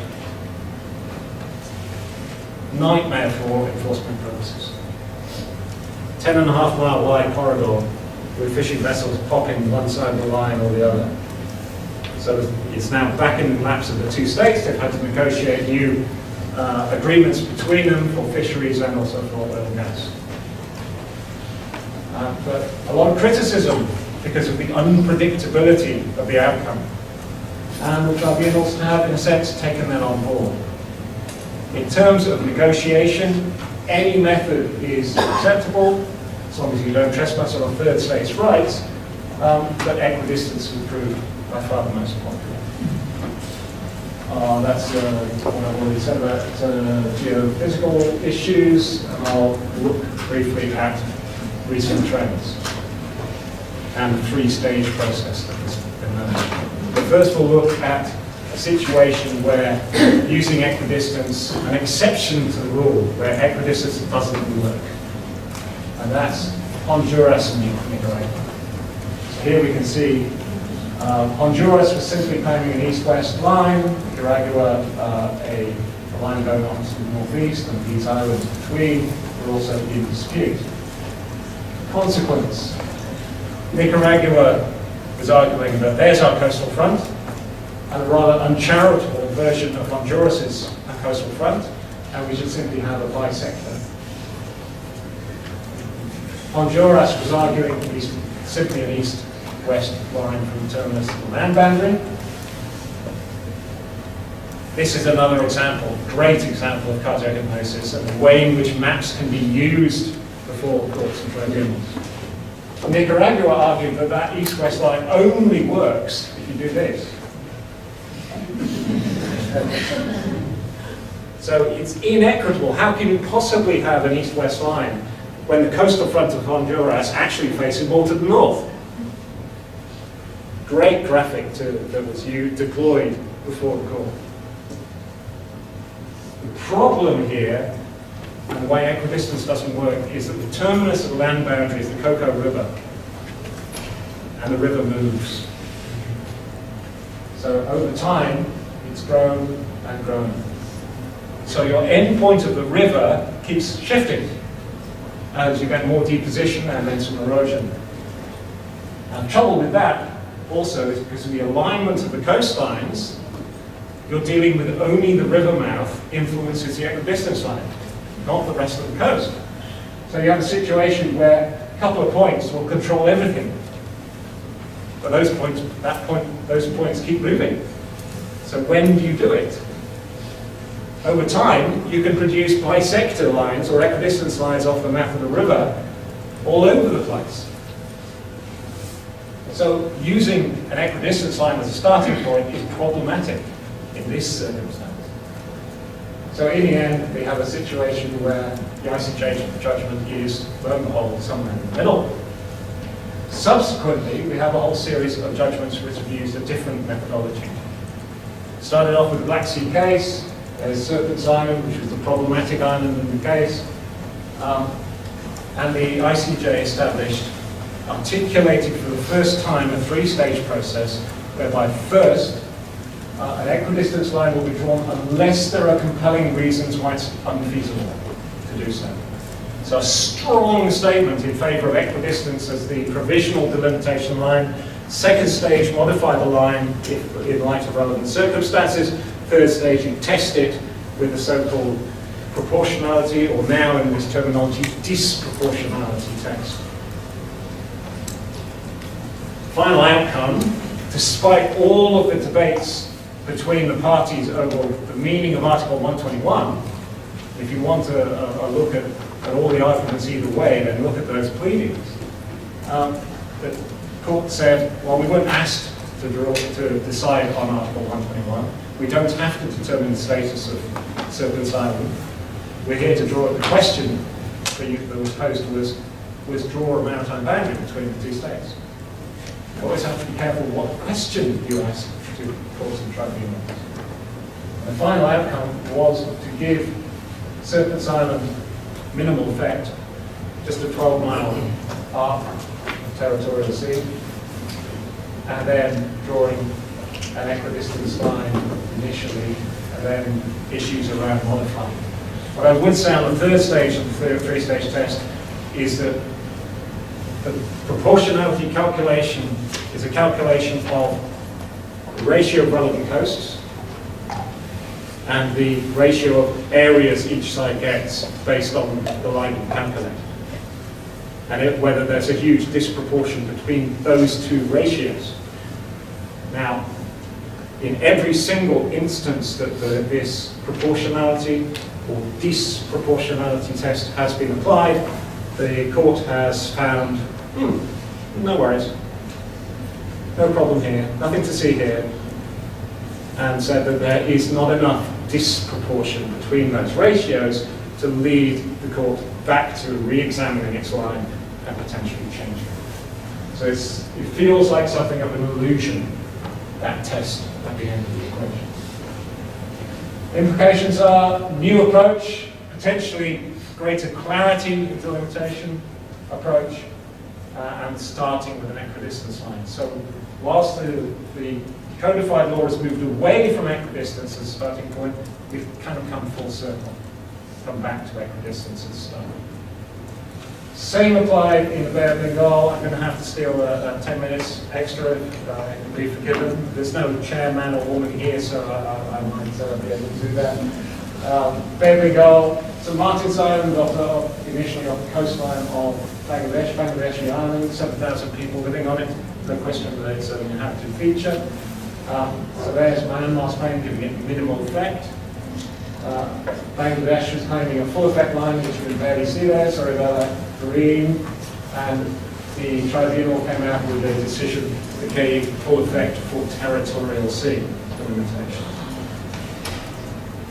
Nightmare for enforcement purposes. 10.5 mile wide corridor with fishing vessels popping one side of the line or the other. So it's now back in the laps of the two states. They've had to negotiate new agreements between them for fisheries and also for oil and gas. but a lot of criticism because of the unpredictability of the outcome. And the tribunals have, in a sense, taken that on board. In terms of negotiation, any method is acceptable, as long as you don't trespass on third state's rights, but equidistance will prove by far the most popular. That's what I've already said about geophysical issues, and I'll look briefly at recent trends and the three-stage process that has been managed. But first we'll look at a situation where using equidistance, an exception to the rule, where equidistance doesn't work. And that's Honduras and Nicaragua. So here we can see Honduras was simply claiming an east-west line, Nicaragua a line going on to the northeast, and these islands between were also in dispute. Consequence: Nicaragua was arguing that there's our coastal front, and a rather uncharitable version of Honduras' coastal front, and we should simply have a bisector. Honduras was arguing simply an east-west line from the terminus to the land boundary. This is another example, great example of cartographic hypnosis and the way in which maps can be used before courts and tribunals. Nicaragua argued that that east-west line only works if you do this. So it's inequitable. How can you possibly have an east-west line when the coastal front of Honduras actually faces more to the north? Great graphic that was deployed before the court. The problem here, and the way equidistance doesn't work, is that the terminus of the land boundary is the Coco River, and the river moves. So over time, it's grown and grown. So your end point of the river keeps shifting as you get more deposition and then some erosion. And the trouble with that also is because of the alignment of the coastlines, you're dealing with only the river mouth influences the equidistance line, not the rest of the coast. So you have a situation where a couple of points will control everything. But those points keep moving. So when do you do it? Over time, you can produce bisector lines or equidistance lines off the map of the river all over the place. So using an equidistance line as a starting point is problematic in this circumstance. So in the end, we have a situation where the ICJ judgment is, lo and behold, somewhere in the middle. Subsequently, we have a whole series of judgments which have used a different methodology. Started off with the Black Sea case. There's Serpent's Island, which was the problematic island in the case. And the ICJ established, articulated for the first time, a three-stage process whereby first, an equidistance line will be drawn unless there are compelling reasons why it's unfeasible to do so. So a strong statement in favor of equidistance as the provisional delimitation line. Second stage, modify the line in light of relevant circumstances. Third stage, you test it with the so-called proportionality, or now in this terminology, disproportionality test. Final outcome, despite all of the debates between the parties over the meaning of Article 121, if you want a look at all the arguments either way, then look at those pleadings. The court said, well, we weren't asked to decide on Article 121. We don't have to determine the status of Serpent's Island. We're here to draw the question that was posed was draw a maritime boundary between the two states. You always have to be careful what question you ask to courts and tribunals. The final outcome was to give Serpent's Island minimal effect, just a 12-mile arc of territorial sea, and then drawing an equidistance line initially, and then issues around modifying. What I would say on the third stage of the three-stage test is that the proportionality calculation is a calculation of the ratio of relevant coasts and the ratio of areas each side gets based on the line you calculate. and whether there's a huge disproportion between those two ratios. Now, in every single instance that this proportionality or disproportionality test has been applied, the court has found, no worries, no problem here, nothing to see here, and said that there is not enough disproportion between those ratios to lead the court back to re-examining its line and potentially changing it. So it feels like something of an illusion, that test at the end of the equation. Implications are new approach, potentially greater clarity in delimitation approach, and starting with an equidistance line. So whilst the codified law has moved away from equidistance as a starting point, we've kind of come full circle, come back to equidistance as a starting point. Same applied in the Bay of Bengal. I'm going to have to steal 10 minutes extra if I can be forgiven. There's no chairman or woman here, so I might be able to do that. Bay of Bengal, St. Martin's Island, initially off the coastline of Bangladesh, Bangladeshi island, 7,000 people living on it. No question that it's an inhabited feature. So there's Myanmar's claim giving it minimal effect. Bangladesh was claiming a full effect line, which you can barely see there, sorry about that, green, and the tribunal came out with a decision that gave full effect for territorial sea delimitation.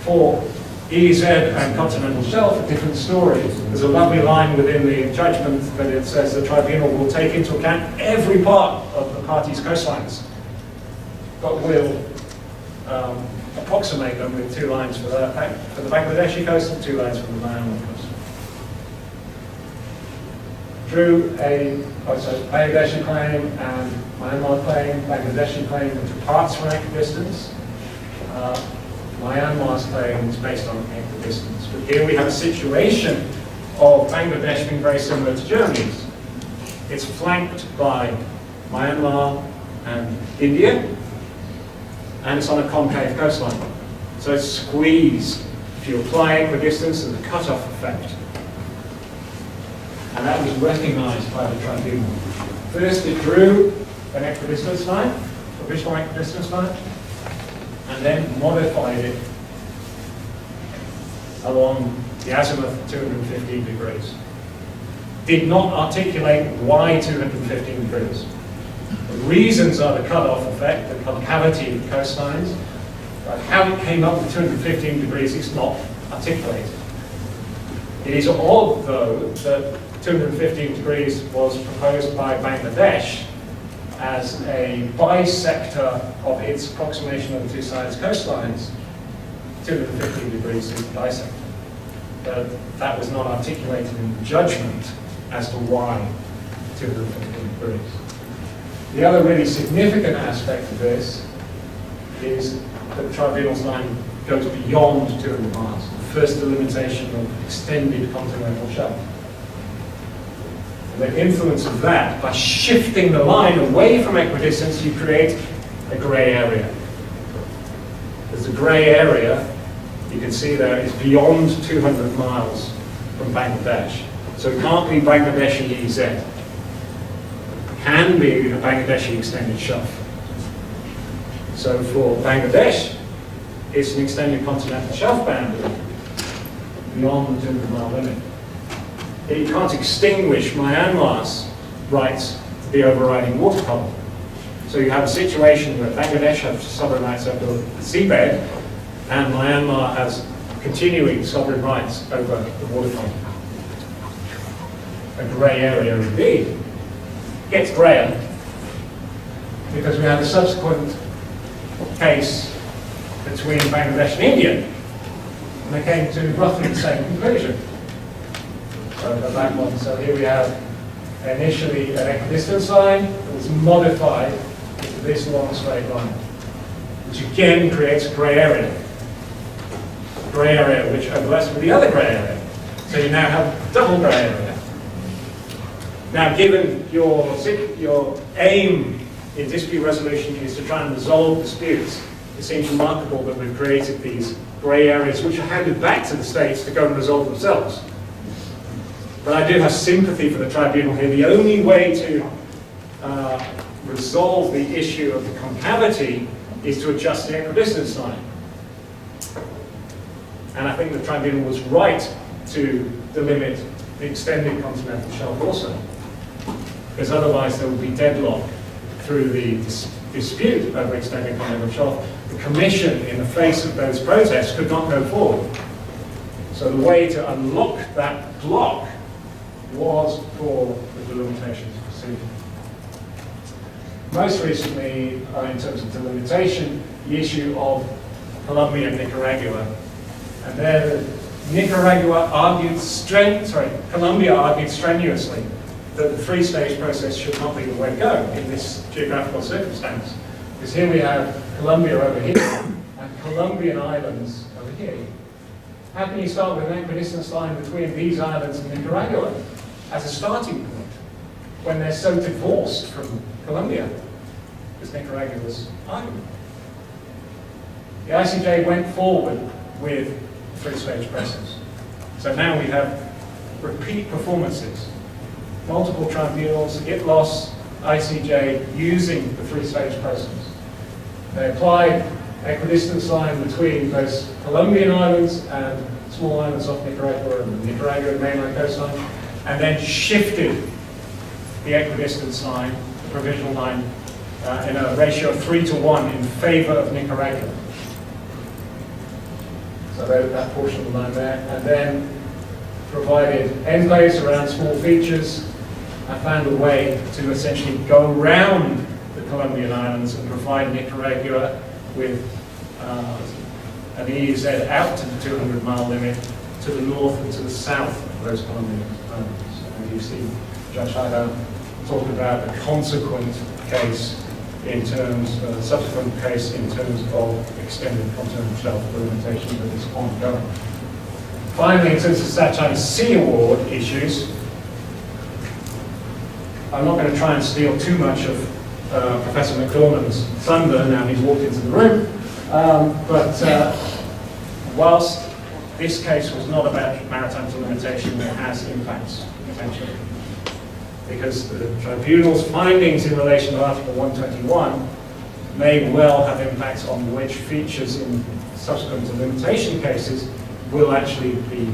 For EEZ and continental shelf, a different story. There's a lovely line within the judgment that it says the tribunal will take into account every part of the parties' coastlines, but will approximate them with 2 lines for the Bangladeshi coast and 2 lines for the Myanmar coast. Drew a Bangladeshi claim and Myanmar claim. Bangladeshi claim which parts from equidistance. Myanmar's claim is based on equidistance. But here we have a situation of Bangladesh being very similar to Germany's. It's flanked by Myanmar and India, and it's on a concave coastline. So it's squeezed. If you apply equidistance, there's a cut-off effect. And that was recognized by the tribunal. First, it drew an equidistance line, provisional equidistance line, and then modified it along the azimuth of 215 degrees. Did not articulate why 215 degrees. The reasons are the cut-off effect, the concavity of coastlines, but how it came up with 215 degrees is not articulated. It is odd, though, that 215 degrees was proposed by Bangladesh as a bisector of its approximation of the 2 sides coastlines. 215 degrees is bisector. But that was not articulated in the judgment as to why 215 degrees. The other really significant aspect of this is that the tribunal's line goes beyond 200 miles, the first delimitation of extended continental shelf. And the influence of that, by shifting the line away from equidistance, you create a grey area. There's a grey area, you can see there, is beyond 200 miles from Bangladesh. So it can't be Bangladeshi EZ. It can be a Bangladeshi extended shelf. So for Bangladesh, it's an extended continental shelf boundary beyond the 200-mile limit. You can't extinguish Myanmar's rights to the overriding water column. So you have a situation where Bangladesh has sovereign rights over the seabed, and Myanmar has continuing sovereign rights over the water column. A grey area indeed. It gets greyer because we have a subsequent case between Bangladesh and India, and they came to roughly the same conclusion. So the back one. So here we have initially an equidistance line that was modified into this long straight line, which again creates a grey area. A grey area which overlaps with the other grey area. So you now have double grey area. Now, given your aim in dispute resolution is to try and resolve disputes, it seems remarkable that we've created these grey areas which are handed back to the states to go and resolve themselves. But I do have sympathy for the tribunal here. The only way to resolve the issue of the concavity is to adjust the equidistance line. And I think the tribunal was right to delimit the extended continental shelf also, because otherwise there would be deadlock through the dispute over extended continental shelf. The Commission, in the face of those protests, could not go forward. So the way to unlock that block was for the delimitation procedure. Most recently, in terms of delimitation, the issue of Colombia and Nicaragua. And there, Colombia argued strenuously that the three-stage process should not be the way to go in this geographical circumstance. Because here we have Colombia over here and Colombian islands over here. How can you start with an equidistance line between these islands and Nicaragua as a starting point when they're so divorced from Colombia? Because Nicaragua's island. The ICJ went forward with the three-stage process. So now we have repeat performances, multiple tribunals, ITLOS, ICJ, using the three-stage process. They applied equidistance line between those Colombian islands and small islands off Nicaragua and the Nicaraguan mainland coastline, and then shifted the equidistance line, the provisional line, in a ratio of 3-to-1 in favor of Nicaragua. So that portion of the line there, and then provided enclaves around small features. I found a way to essentially go around the Colombian islands and provide Nicaragua with an EEZ out to the 200-mile limit to the north and to the south of those Colombian islands. And you see Judge Haidar talking about the consequent case in terms, subsequent case in terms of extended continental shelf delimitation that is ongoing. Finally, in terms of Satellite Sea Award issues, I'm not going to try and steal too much of Professor McDormand's thunder now he's walked into the room, but whilst this case was not about maritime delimitation, it has impacts, potentially. Because the tribunal's findings in relation to Article 121 may well have impacts on which features in subsequent delimitation cases will actually be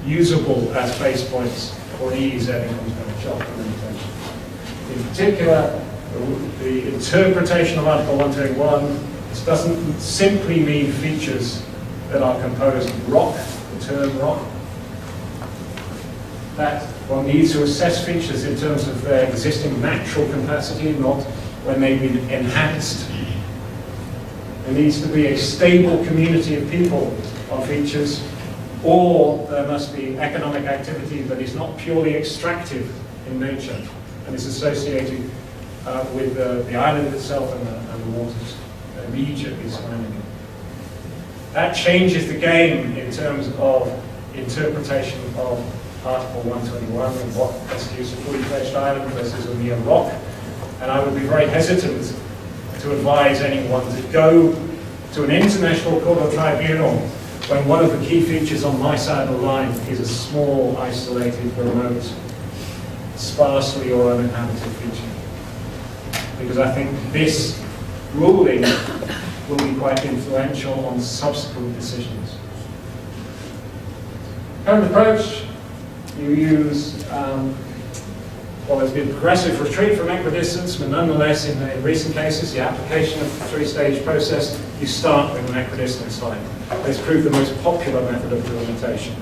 usable as base points for EEZ and continental shelf delimitation. In particular, the interpretation of Article 121, this doesn't simply mean features that are composed of rock, the term rock. That one needs to assess features in terms of their existing natural capacity, not when they've been enhanced. There needs to be a stable community of people on features, or there must be economic activity that is not purely extractive in nature and is associated with the island itself and the waters immediately surrounding it. That changes the game in terms of interpretation of Article 121 and what constitutes a fully fledged island versus a mere rock. And I would be very hesitant to advise anyone to go to an international court or tribunal when one of the key features on my side of the line is a small, isolated, remote, sparsely or uninhabited feature. Because I think this ruling will be quite influential on subsequent decisions. Current approach, you use, well, there's been progressive retreat from equidistance, but nonetheless, in recent cases, the application of the three-stage process, you start with an equidistance line. It's proved the most popular method of delimitation.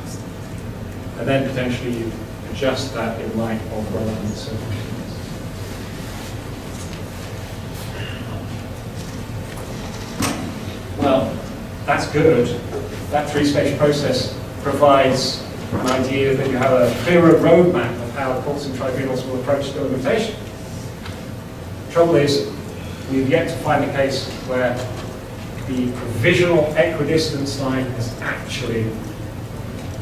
And then potentially you adjust that in light of relevant circumstances. Well, that's good. That three-stage process provides an idea that you have a clearer roadmap of how courts and tribunals will approach delimitation. The trouble is, we've yet to find a case where the provisional equidistance line has actually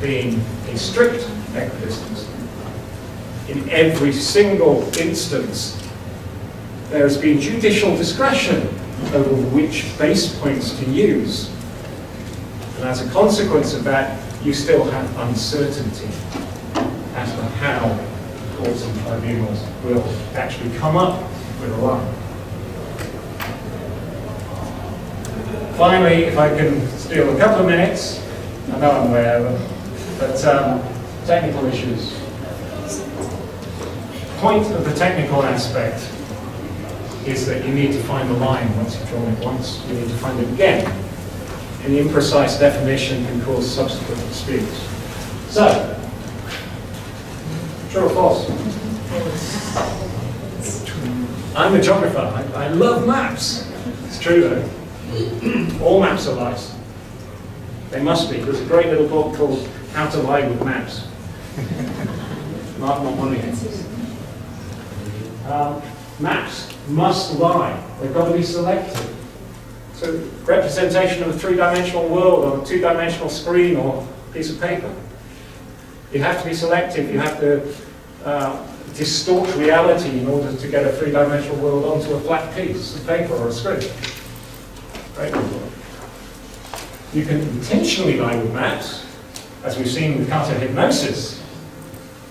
been a strict equidistance. In every single instance, there has been judicial discretion over which base points to use. And as a consequence of that, you still have uncertainty. as to how courts and tribunals will actually come up with a line. Finally, if I can steal a couple of minutes, I know I'm way over, but technical issues. The point of the technical aspect is that you need to find the line once you've drawn it once, you need to find it again. And the imprecise definition can cause subsequent disputes. So, true or false? I'm a geographer. I love maps. It's true though. All maps are lies. They must be. There's a great little book called How to Lie with Maps. Mark my money. Maps must lie. They've got to be selective. So representation of a three-dimensional world on a two-dimensional screen or piece of paper. You have to be selective. You have to distort reality in order to get a three-dimensional world onto a flat piece of paper or a screen. Right? You can intentionally lie with maps, as we've seen with counter hypnosis,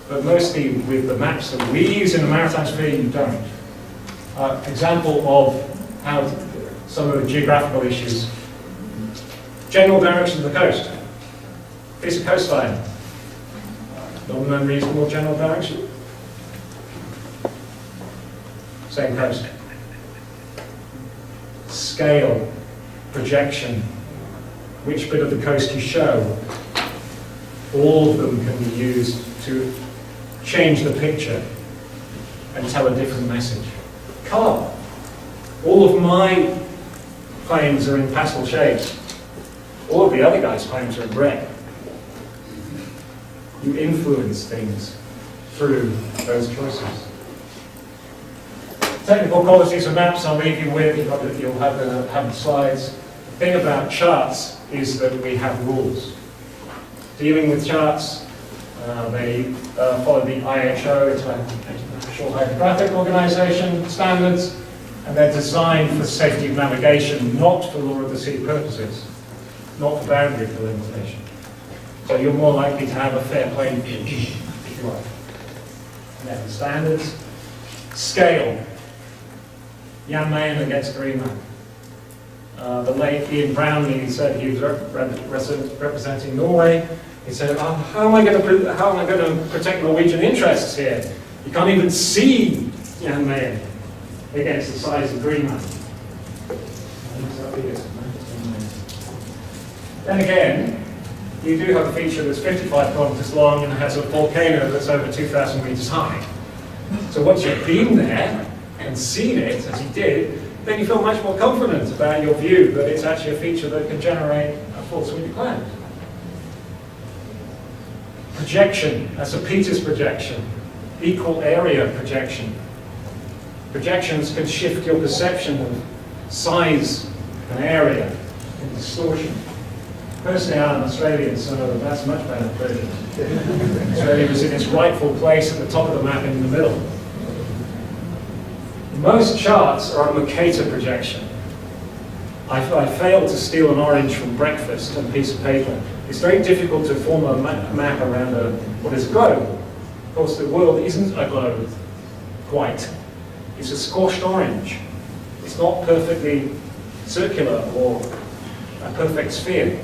but mostly with the maps that we use in the maritime sphere, you don't. Example of how some of the geographical issues. General direction of the coast. Piece of coastline. Not an unreasonable general direction. Same coast. Scale, projection, which bit of the coast you show. All of them can be used to change the picture and tell a different message. Colour. All of my claims are in pastel shades. All of the other guys' claims are in red. You influence things through those choices. Technical qualities of maps I'll leave you with. You'll have the slides. The thing about charts is that we have rules. Dealing with charts, they follow the IHO, International Hydrographic Organization standards, and they're designed for safety of navigation, not for law of the sea purposes, not for boundary delimitation. So you're more likely to have a fair playing field, if you like. And then the standards. Scale. Jan Mayen against Greenland. The late Ian Brownlee said he was representing Norway. He said, oh, how am I going to protect Norwegian interests here? You can't even see Jan Mayen against the size of Greenland. Then again, you do have a feature that's 55 kilometers long and has a volcano that's over 2,000 meters high. So once you've been there and seen it, as he did, then you feel much more confident about your view that it's actually a feature that can generate a full suite of claims. Projection, that's a Peters projection. Equal area projection. Projections can shift your perception of size and area and distortion. Personally, I'm Australian, so that's much better version. Australia was in its rightful place at the top of the map in the middle. Most charts are a Mercator projection. I failed to steal an orange from breakfast on a piece of paper. It's very difficult to form a map around what is a globe. Of course, the world isn't a globe, quite. It's a scorched orange. It's not perfectly circular or a perfect sphere.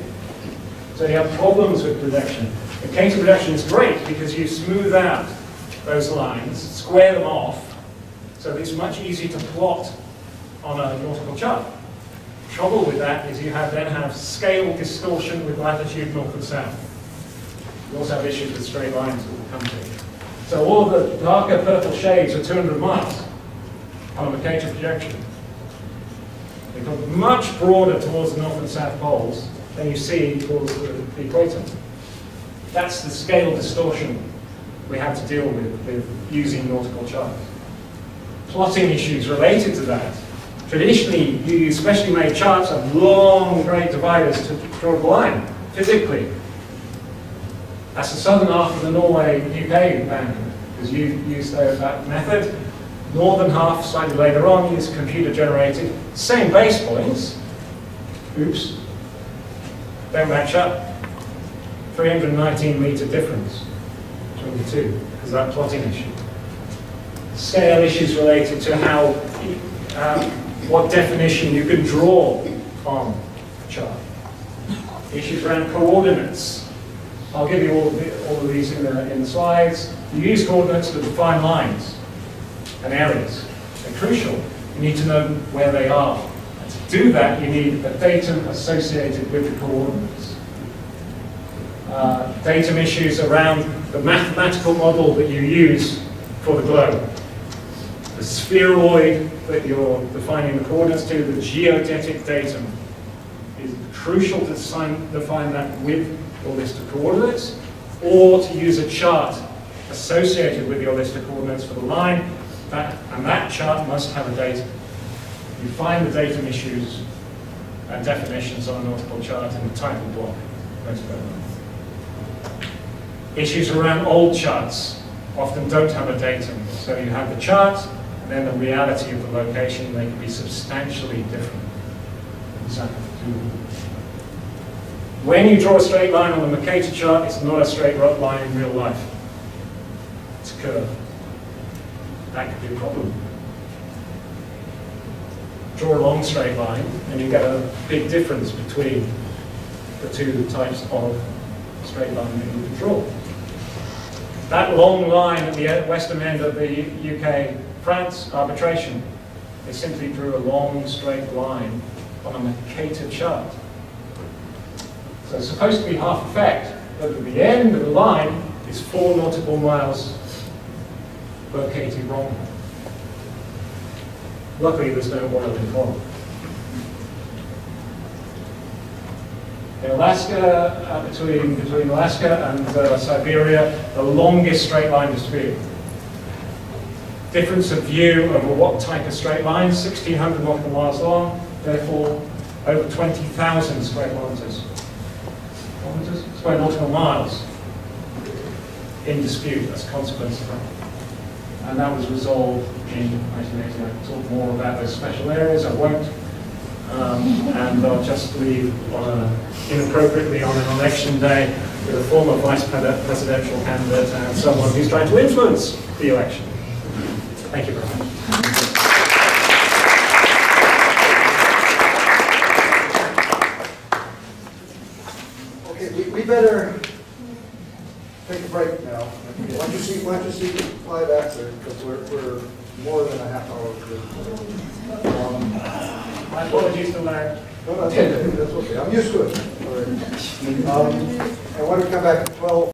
So you have problems with projection. Mercator projection is great because you smooth out those lines, square them off, so it's much easier to plot on a nautical chart. The trouble with that is you then have scale distortion with latitude north and south. You also have issues with straight lines that we'll come to. So all of the darker purple shades are 200 miles on a Mercator projection. They go much broader towards the north and south poles than you see towards the equator. That's the scale distortion we have to deal with using nautical charts. Plotting issues related to that. Traditionally, you use specially made charts of long great dividers to draw the line, physically. That's the southern half of the Norway-UK band, because you use that method. Northern half, slightly later on, is computer-generated. Same base points. Oops. Don't match up. 319 meter difference between 42, because that plotting issue. Scale issues related to how, what definition you can draw on a chart. Issues around coordinates. I'll give you all of these in the slides. You use coordinates to define lines and areas. They're crucial. You need to know where they are. And to do that, you need a datum associated with the coordinates. Datum issues around the mathematical model that you use for the globe. The spheroid that you're defining the coordinates to, the geodetic datum, is crucial to define that with your list of coordinates, or to use a chart associated with your list of coordinates for the line, and that chart must have a datum. You find the datum issues and definitions on a nautical chart in the title block. Most of them. Issues around old charts often don't have a datum, so you have the chart, and then the reality of the location, they can be substantially different. When you draw a straight line on the Mercator chart, it's not a straight line in real life. It's a curve. That could be a problem. Draw a long straight line, and you get a big difference between the two types of straight line that you can draw. That long line at the western end of the UK-France arbitration, they simply drew a long straight line on a Mercator chart. So it's supposed to be half effect, but at the end of the line is 4 nautical miles located wrong. Luckily, there's no oil involved. In Alaska, between Alaska and Siberia, the longest straight line dispute. Difference of view over what type of straight line, 1,600 nautical miles long, therefore over 20,000 square kilometers. Square nautical miles in dispute as a consequence of that. And that was resolved in 1989. I'll talk more about those special areas, I won't. And I'll just leave inappropriately on an election day with a former vice presidential candidate and someone who's trying to influence the election. Thank you very much. Okay, we better take a break now. Why don't you see Clive answer, because we're more than a half hour through. My apologies to Larry. No, that's okay. I'm used to it. All right. I want to come back at 12.